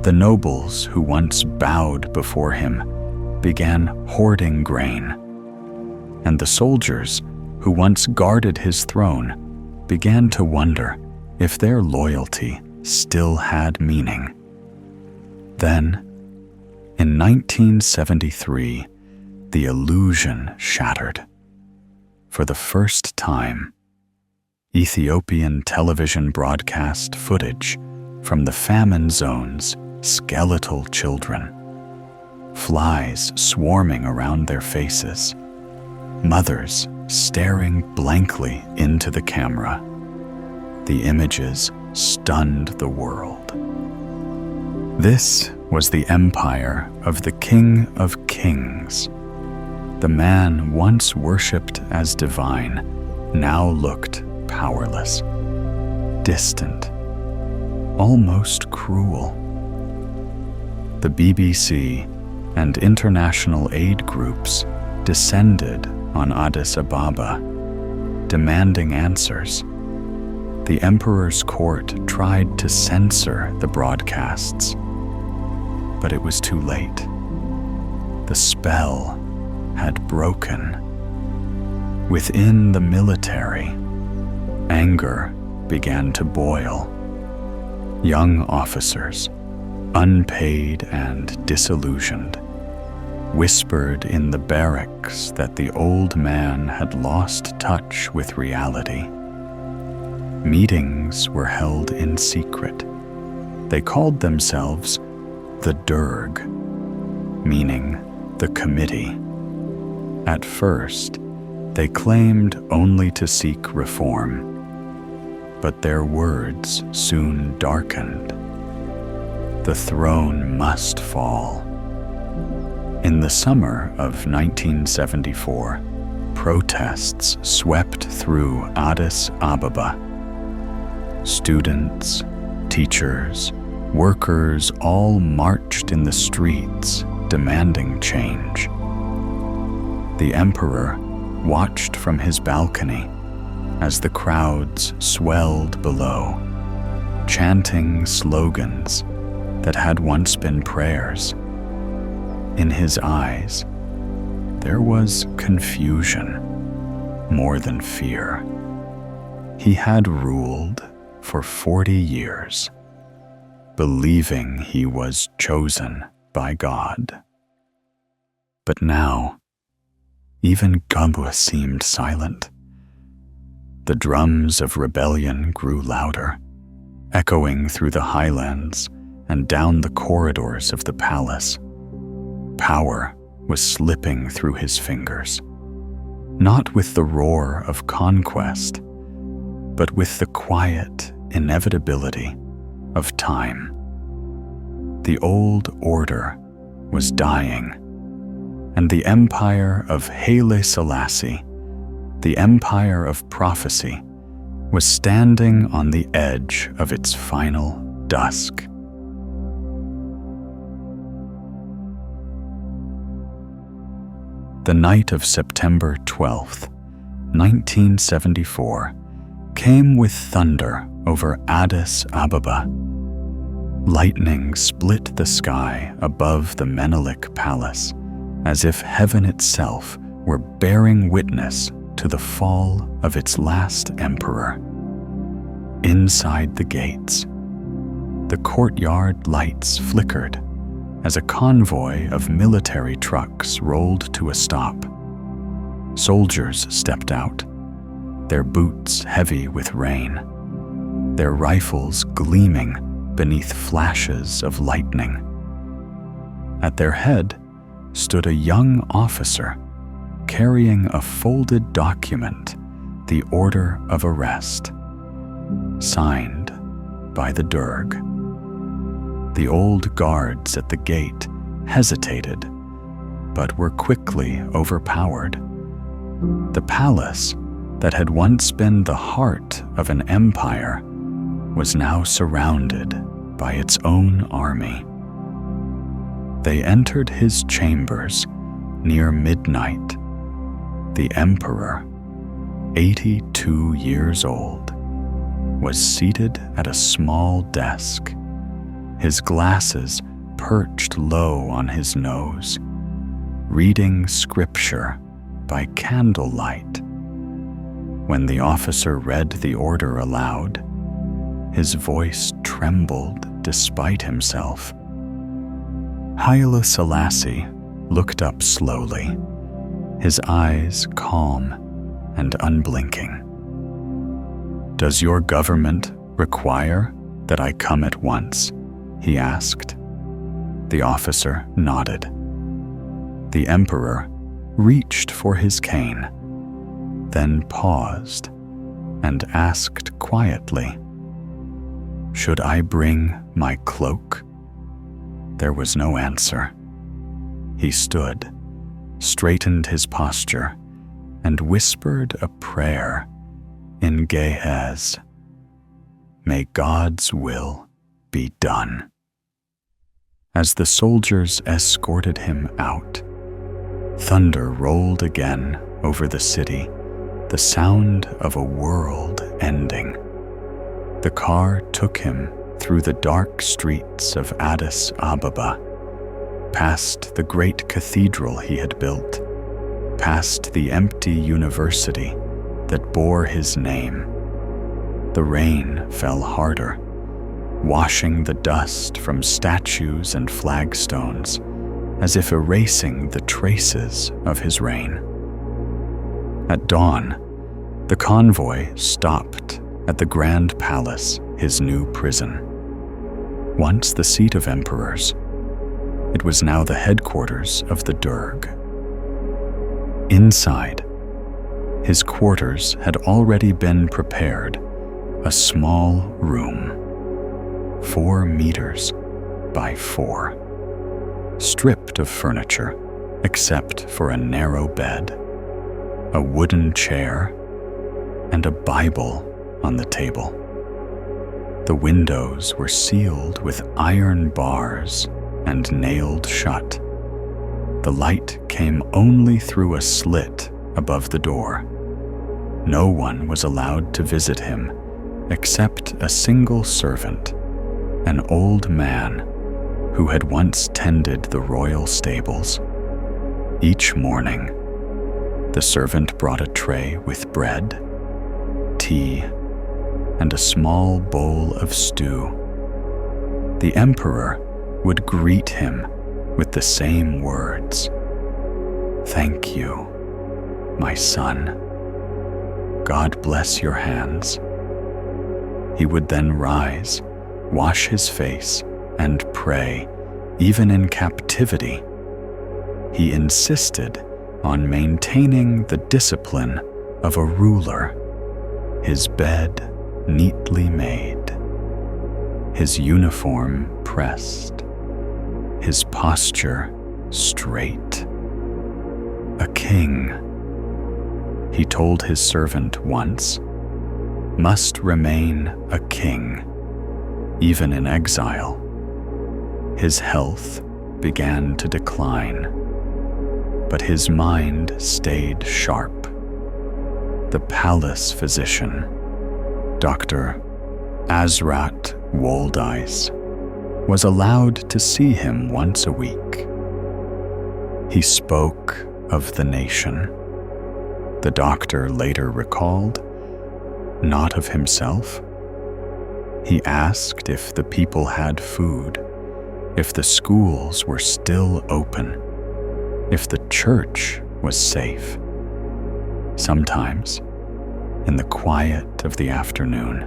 The nobles who once bowed before him began hoarding grain, and the soldiers who once guarded his throne began to wonder if their loyalty still had meaning. Then, in 1973, the illusion shattered. For the first time, Ethiopian television broadcast footage from the famine zone's skeletal children, flies swarming around their faces, mothers staring blankly into the camera. The images stunned the world. This was the empire of the King of Kings. The man once worshipped as divine now looked powerless, distant, almost cruel. The BBC and international aid groups descended on Addis Ababa, demanding answers. The emperor's court tried to censor the broadcasts, but it was too late. The spell had broken. Within the military, anger began to boil. Young officers, unpaid and disillusioned, whispered in the barracks that the old man had lost touch with reality. Meetings were held in secret. They called themselves the Derg, meaning the committee. At first, they claimed only to seek reform, but their words soon darkened. The throne must fall. In the summer of 1974, protests swept through Addis Ababa. Students, teachers, workers all marched in the streets, demanding change. The emperor watched from his balcony as the crowds swelled below, chanting slogans that had once been prayers. In his eyes, there was confusion more than fear. He had ruled for 40 years, believing he was chosen by God. But now, even Gabwa seemed silent. The drums of rebellion grew louder, echoing through the highlands and down the corridors of the palace. Power was slipping through his fingers, not with the roar of conquest, but with the quiet inevitability of time. The old order was dying, and the empire of Haile Selassie, the empire of prophecy, was standing on the edge of its final dusk. The night of September 12th, 1974, came with thunder over Addis Ababa. Lightning split the sky above the Menelik Palace, as if heaven itself were bearing witness to the fall of its last emperor. Inside the gates, the courtyard lights flickered as a convoy of military trucks rolled to a stop. Soldiers stepped out, their boots heavy with rain, their rifles gleaming beneath flashes of lightning. At their head stood a young officer carrying a folded document, the order of arrest, signed by the Derg. The old guards at the gate hesitated, but were quickly overpowered. The palace, that had once been the heart of an empire, was now surrounded by its own army. They entered his chambers near midnight. The emperor, 82 years old, was seated at a small desk, his glasses perched low on his nose, reading scripture by candlelight. When the officer read the order aloud, his voice trembled despite himself. Haile Selassie looked up slowly, his eyes calm and unblinking. "Does your government require that I come at once?" he asked. The officer nodded. The emperor reached for his cane, then paused and asked quietly, "Should I bring my cloak?" There was no answer. He stood, straightened his posture, and whispered a prayer in Ge'ez. "May God's will be done." As the soldiers escorted him out, thunder rolled again over the city, the sound of a world ending. The car took him through the dark streets of Addis Ababa, past the great cathedral he had built, past the empty university that bore his name. The rain fell harder, washing the dust from statues and flagstones, as if erasing the traces of his reign. At dawn, the convoy stopped at the Grand Palace, his new prison. Once the seat of emperors, it was now the headquarters of the Derg. Inside, his quarters had already been prepared, a small room, 4 meters by 4, stripped of furniture except for a narrow bed, a wooden chair, and a Bible on the table. The windows were sealed with iron bars and nailed shut. The light came only through a slit above the door. No one was allowed to visit him except a single servant, an old man who had once tended the royal stables. Each morning, the servant brought a tray with bread, tea, and a small bowl of stew. The emperor would greet him with the same words. "Thank you, my son. God bless your hands." He would then rise, wash his face, and pray, even in captivity. He insisted on maintaining the discipline of a ruler, his bed neatly made, his uniform pressed, his posture straight. A king, he told his servant once, must remain a king, even in exile. His health began to decline, but his mind stayed sharp. The palace physician, Dr. Azrat Woldice, was allowed to see him once a week. He spoke of the nation. The doctor later recalled, not of himself. He asked if the people had food, if the schools were still open, if the church was safe. Sometimes, in the quiet of the afternoon,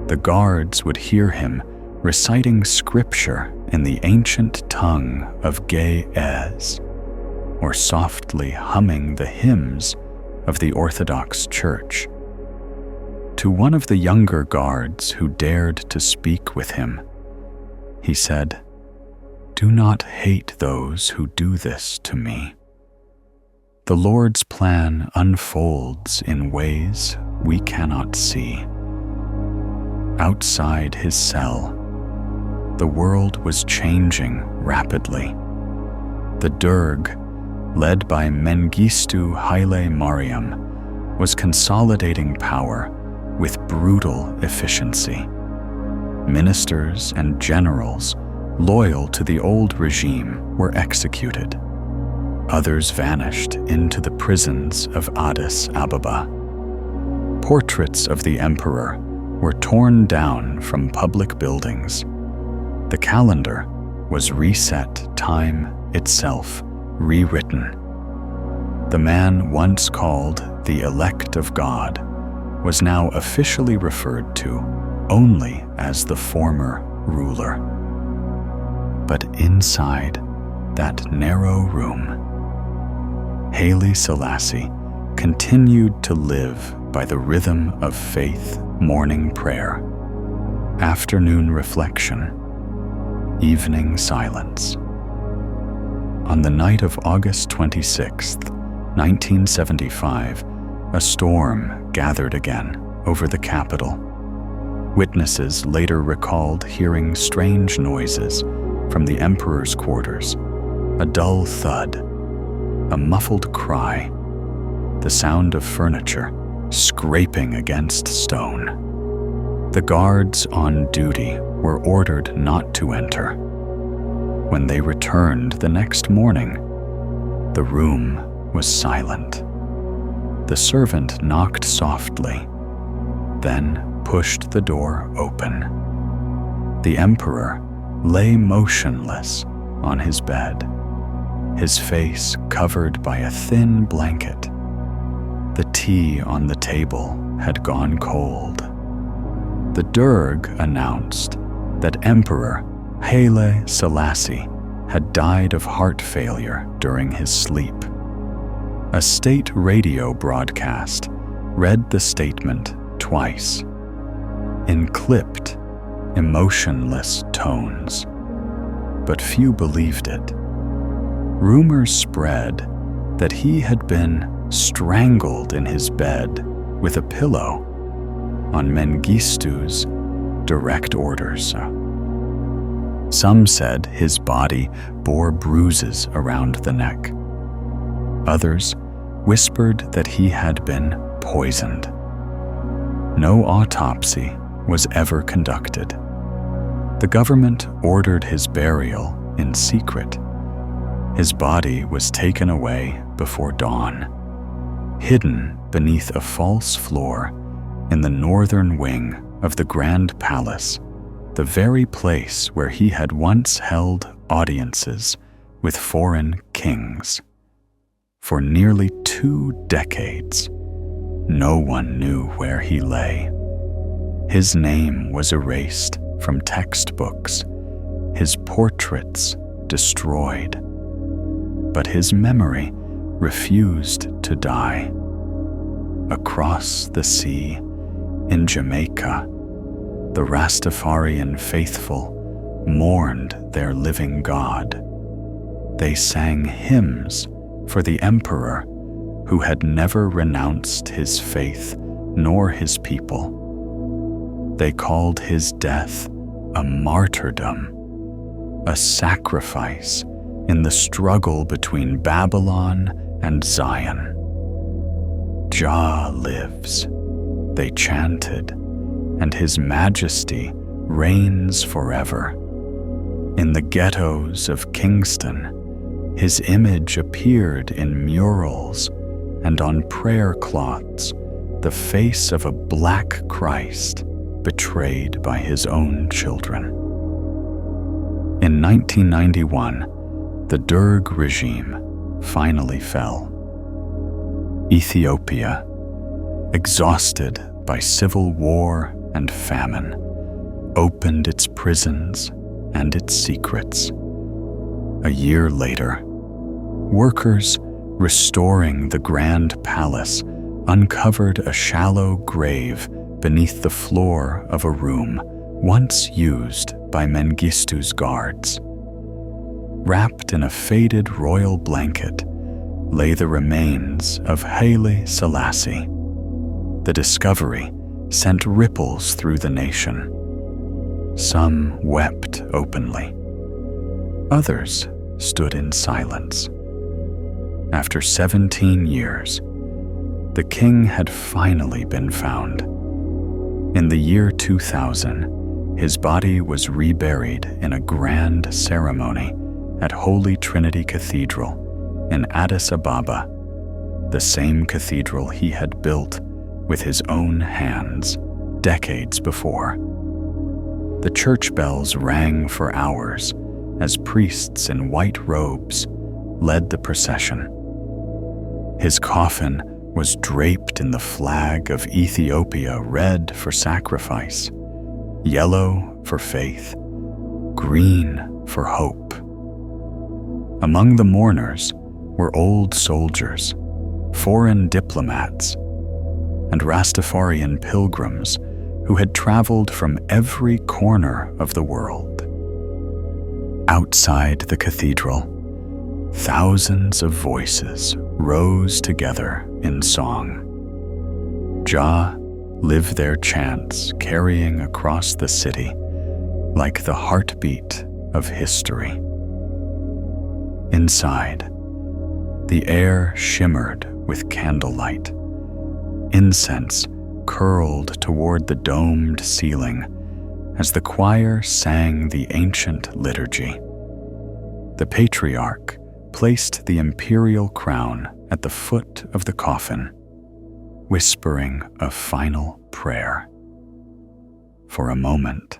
the guards would hear him reciting scripture in the ancient tongue of Ge'ez, or softly humming the hymns of the Orthodox Church. To one of the younger guards who dared to speak with him, he said, "Do not hate those who do this to me. The Lord's plan unfolds in ways we cannot see." Outside his cell, the world was changing rapidly. The Derg, led by Mengistu Haile Mariam, was consolidating power with brutal efficiency. Ministers and generals loyal to the old regime were executed. Others vanished into the prisons of Addis Ababa. Portraits of the emperor were torn down from public buildings. The calendar was reset, time itself rewritten. The man once called the elect of God was now officially referred to only as the former ruler. But inside that narrow room, Haile Selassie continued to live by the rhythm of faith, morning prayer, afternoon reflection, evening silence. On the night of August 26, 1975, a storm gathered again over the capital. Witnesses later recalled hearing strange noises from the emperor's quarters, a dull thud, a muffled cry, the sound of furniture scraping against stone. The guards on duty were ordered not to enter. When they returned the next morning, the room was silent. The servant knocked softly, then pushed the door open. The emperor lay motionless on his bed, his face covered by a thin blanket. The tea on the table had gone cold. The Derg announced that Emperor Haile Selassie had died of heart failure during his sleep. A state radio broadcast read the statement twice, in clipped, emotionless tones, but few believed it. Rumors spread that he had been strangled in his bed with a pillow on Mengistu's direct orders. Some said his body bore bruises around the neck. Others whispered that he had been poisoned. No autopsy was ever conducted. The government ordered his burial in secret. His body was taken away before dawn, hidden beneath a false floor in the northern wing of the Grand Palace, the very place where he had once held audiences with foreign kings. For nearly 2 decades, no one knew where he lay. His name was erased from textbooks, his portraits destroyed. But his memory refused to die. Across the sea, in Jamaica, the Rastafarian faithful mourned their living God. They sang hymns for the emperor who had never renounced his faith nor his people. They called his death a martyrdom, a sacrifice in the struggle between Babylon and Zion. Jah lives, they chanted, and his majesty reigns forever. In the ghettos of Kingston, his image appeared in murals and on prayer cloths, the face of a black Christ betrayed by his own children. In 1991, the Derg regime finally fell. Ethiopia, exhausted by civil war and famine, opened its prisons and its secrets. A year later, workers restoring the Grand Palace uncovered a shallow grave beneath the floor of a room once used by Mengistu's guards. Wrapped in a faded royal blanket lay the remains of Haile Selassie. The discovery sent ripples through the nation. Some wept openly. Others stood in silence. After 17 years, the king had finally been found. In the year 2000, his body was reburied in a grand ceremony at Holy Trinity Cathedral in Addis Ababa, the same cathedral he had built with his own hands decades before. The church bells rang for hours as priests in white robes led the procession. His coffin was draped in the flag of Ethiopia, red for sacrifice, yellow for faith, green for hope. Among the mourners were old soldiers, foreign diplomats, and Rastafarian pilgrims who had traveled from every corner of the world. Outside the cathedral, thousands of voices rose together in song. Jah live their chants carrying across the city like the heartbeat of history. Inside, the air shimmered with candlelight. Incense curled toward the domed ceiling as the choir sang the ancient liturgy. The patriarch placed the imperial crown at the foot of the coffin, whispering a final prayer. For a moment,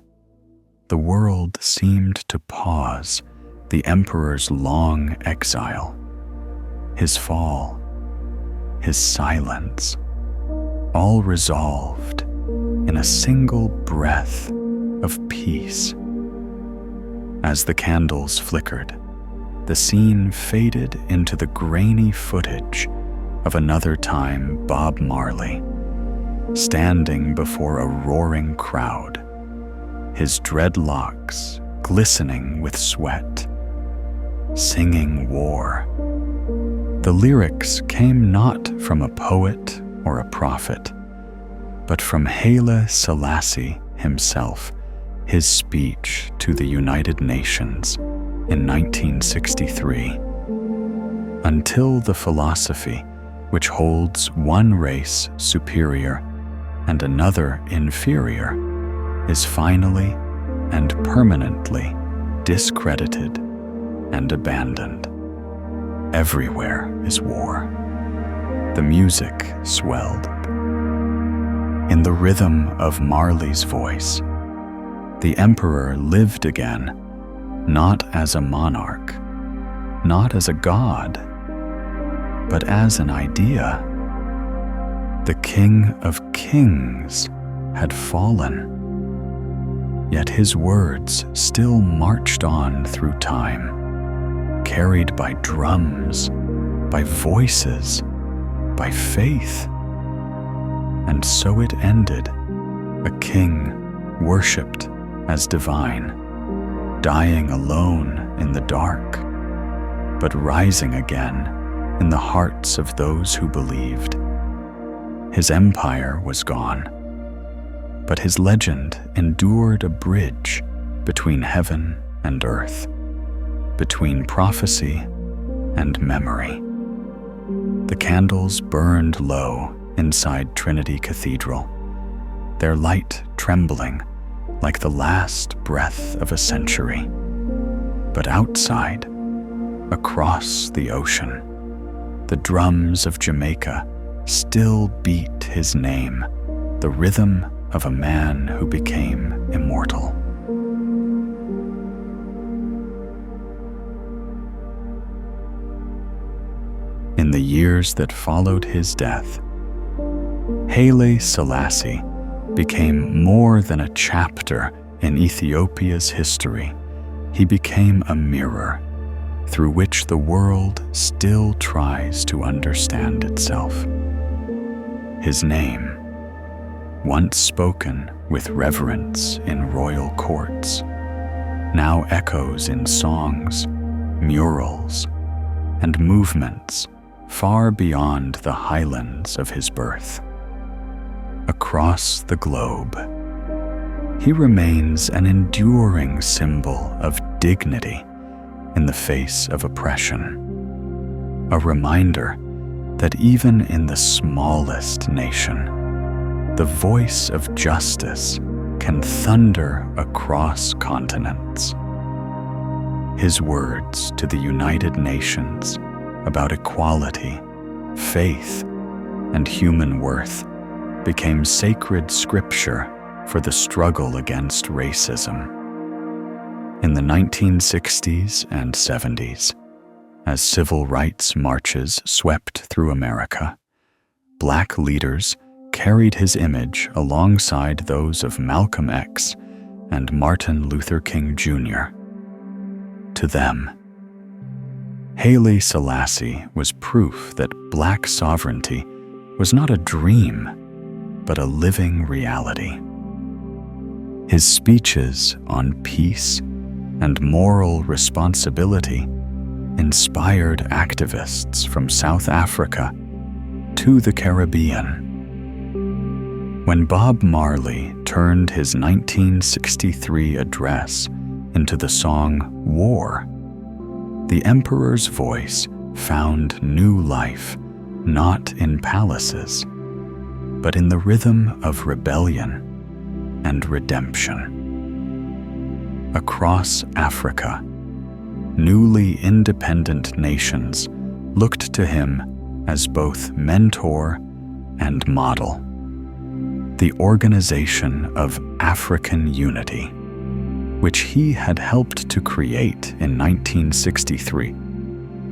the world seemed to pause the emperor's long exile, his fall, his silence, all resolved in a single breath of peace. As the candles flickered, the scene faded into the grainy footage of another time Bob Marley, standing before a roaring crowd, his dreadlocks glistening with sweat, singing war. The lyrics came not from a poet or a prophet, but from Haile Selassie himself, his speech to the United Nations in 1963. Until the philosophy which holds one race superior and another inferior is finally and permanently discredited and abandoned. Everywhere is war. The music swelled. In the rhythm of Marley's voice, the emperor lived again, not as a monarch, not as a god, but as an idea. The King of Kings had fallen, yet his words still marched on through time, carried by drums, by voices, by faith. And so it ended, a king worshipped as divine, dying alone in the dark, but rising again in the hearts of those who believed. His empire was gone, but his legend endured a bridge between heaven and earth, between prophecy and memory. The candles burned low inside Trinity Cathedral, their light trembling like the last breath of a century. But outside, across the ocean, the drums of Jamaica still beat his name, the rhythm of a man who became immortal. In the years that followed his death, Haile Selassie became more than a chapter in Ethiopia's history. He became a mirror through which the world still tries to understand itself. His name, once spoken with reverence in royal courts, now echoes in songs, murals, and movements far beyond the highlands of his birth. Across the globe, he remains an enduring symbol of dignity in the face of oppression, a reminder that even in the smallest nation, the voice of justice can thunder across continents. His words to the United Nations about equality, faith, and human worth became sacred scripture for the struggle against racism. In the 1960s and 70s, as civil rights marches swept through America, Black leaders carried his image alongside those of Malcolm X and Martin Luther King Jr. To them, Haile Selassie was proof that Black sovereignty was not a dream, but a living reality. His speeches on peace and moral responsibility inspired activists from South Africa to the Caribbean. When Bob Marley turned his 1963 address into the song War, the emperor's voice found new life, not in palaces, but in the rhythm of rebellion and redemption. Across Africa, newly independent nations looked to him as both mentor and model. The Organization of African Unity, which he had helped to create in 1963,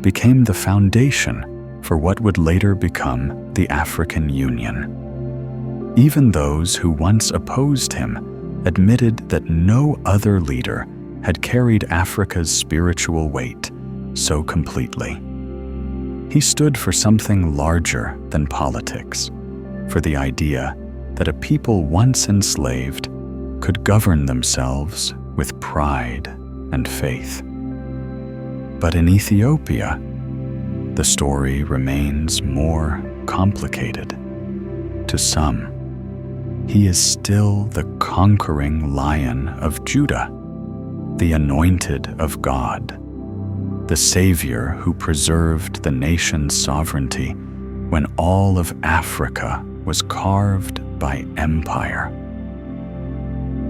became the foundation for what would later become the African Union. Even those who once opposed him admitted that no other leader had carried Africa's spiritual weight so completely. He stood for something larger than politics, for the idea that a people once enslaved could govern themselves with pride and faith. But in Ethiopia, the story remains more complicated. To some, he is still the conquering Lion of Judah, the anointed of God, the Savior who preserved the nation's sovereignty when all of Africa was carved by empire.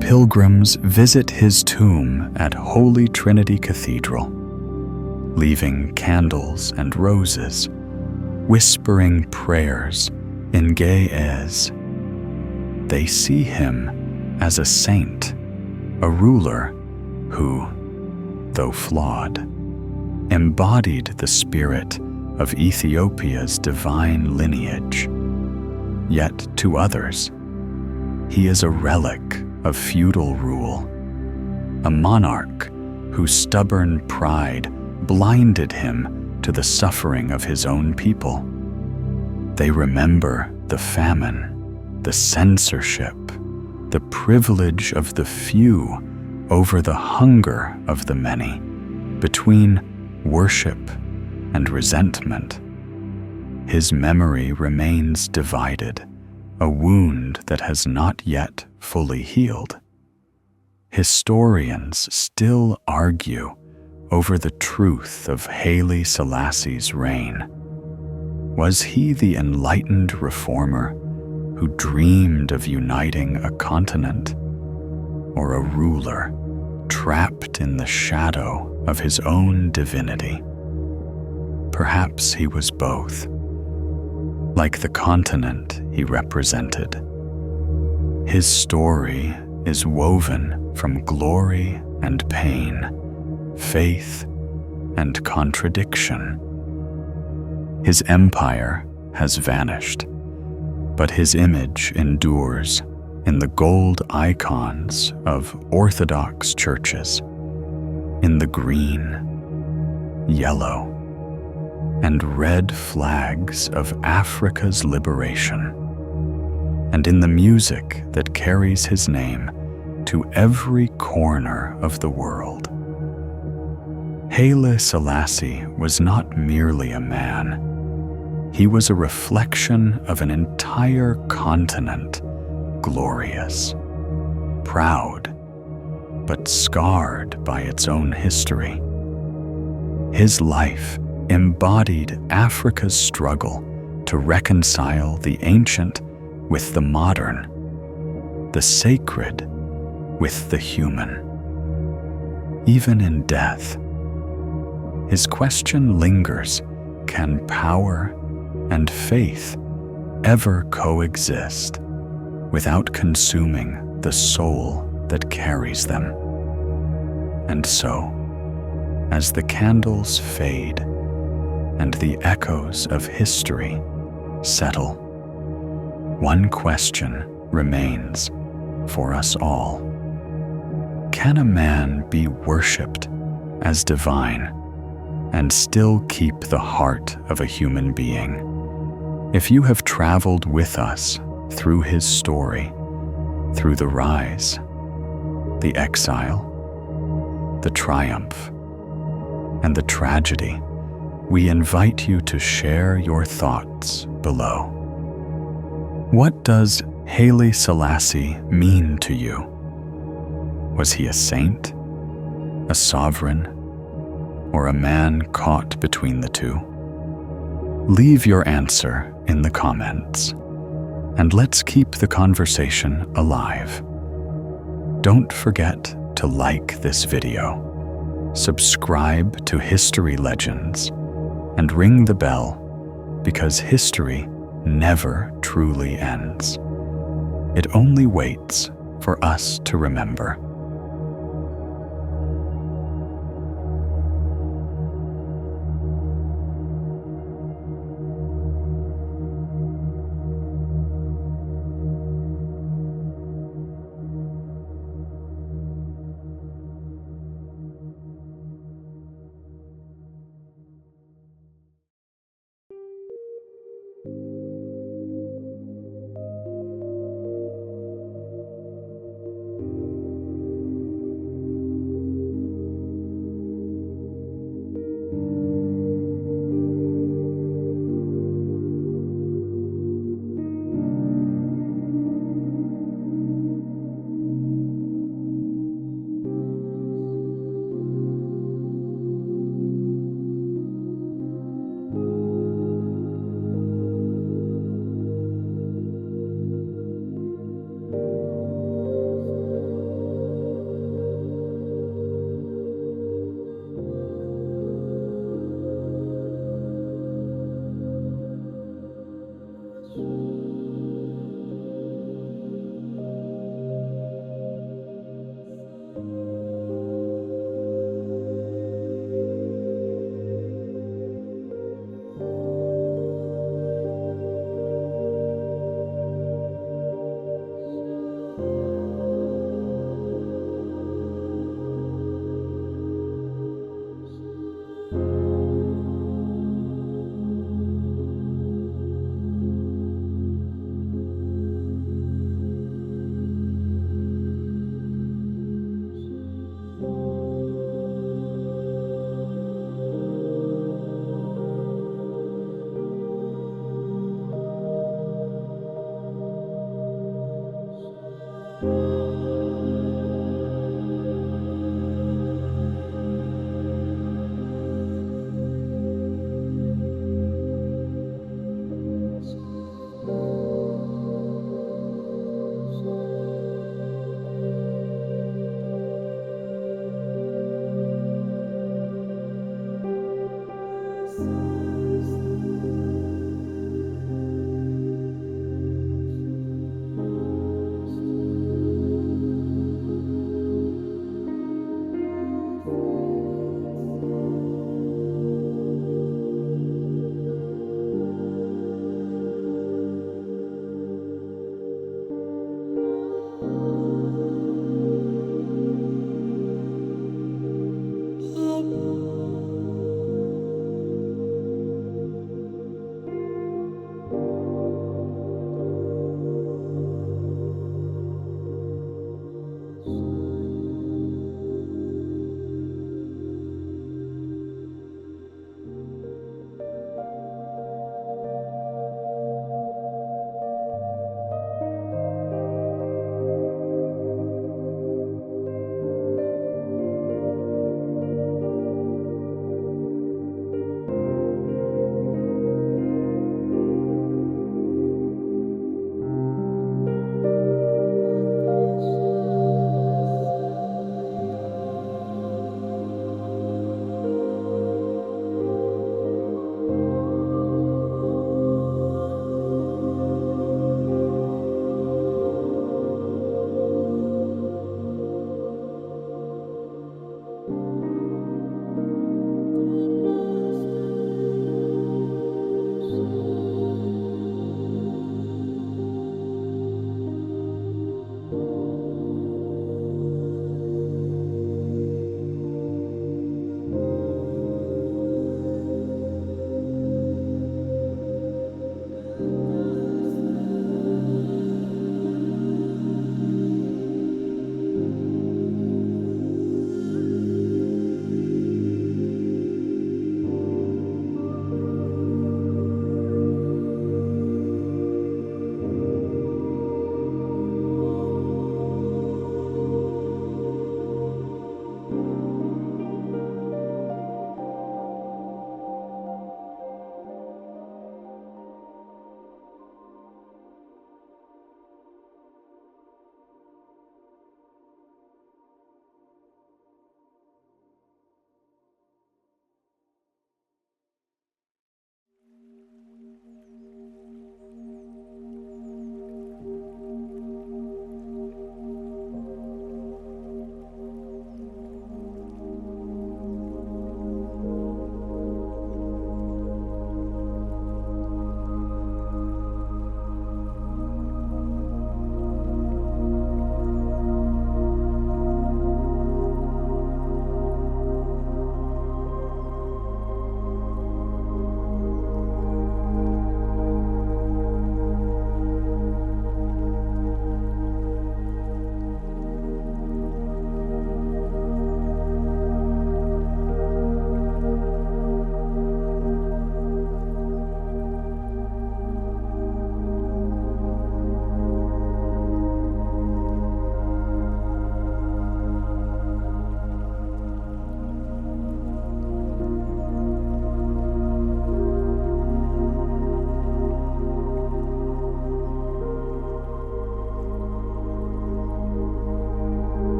Pilgrims visit his tomb at Holy Trinity Cathedral, leaving candles and roses, whispering prayers in Ge'ez, They see him as a saint, a ruler who, though flawed, embodied the spirit of Ethiopia's divine lineage. Yet to others, he is a relic of feudal rule, a monarch whose stubborn pride blinded him to the suffering of his own people. They remember the famine, the censorship, the privilege of the few over the hunger of the many, between worship and resentment. His memory remains divided, a wound that has not yet fully healed. Historians still argue over the truth of Haile Selassie's reign. Was he the enlightened reformer who dreamed of uniting a continent, or a ruler trapped in the shadow of his own divinity? Perhaps he was both. Like the continent he represented, his story is woven from glory and pain, faith and contradiction. His empire has vanished, but his image endures in the gold icons of Orthodox churches, in the green, yellow, and red flags of Africa's liberation, and in the music that carries his name to every corner of the world. Haile Selassie was not merely a man. He was a reflection of an entire continent, glorious, proud, but scarred by its own history. His life embodied Africa's struggle to reconcile the ancient with the modern, the sacred with the human. Even in death, his question lingers: can power and faith ever coexist without consuming the soul that carries them? And so, as the candles fade and the echoes of history settle, one question remains for us all. Can a man be worshipped as divine and still keep the heart of a human being? If you have traveled with us through his story, through the rise, the exile, the triumph, and the tragedy, we invite you to share your thoughts below. What does Haile Selassie mean to you? Was he a saint, a sovereign, or a man caught between the two? Leave your answer in the comments, and let's keep the conversation alive. Don't forget to like this video, subscribe to History Legends, and ring the bell, because history never truly ends. It only waits for us to remember.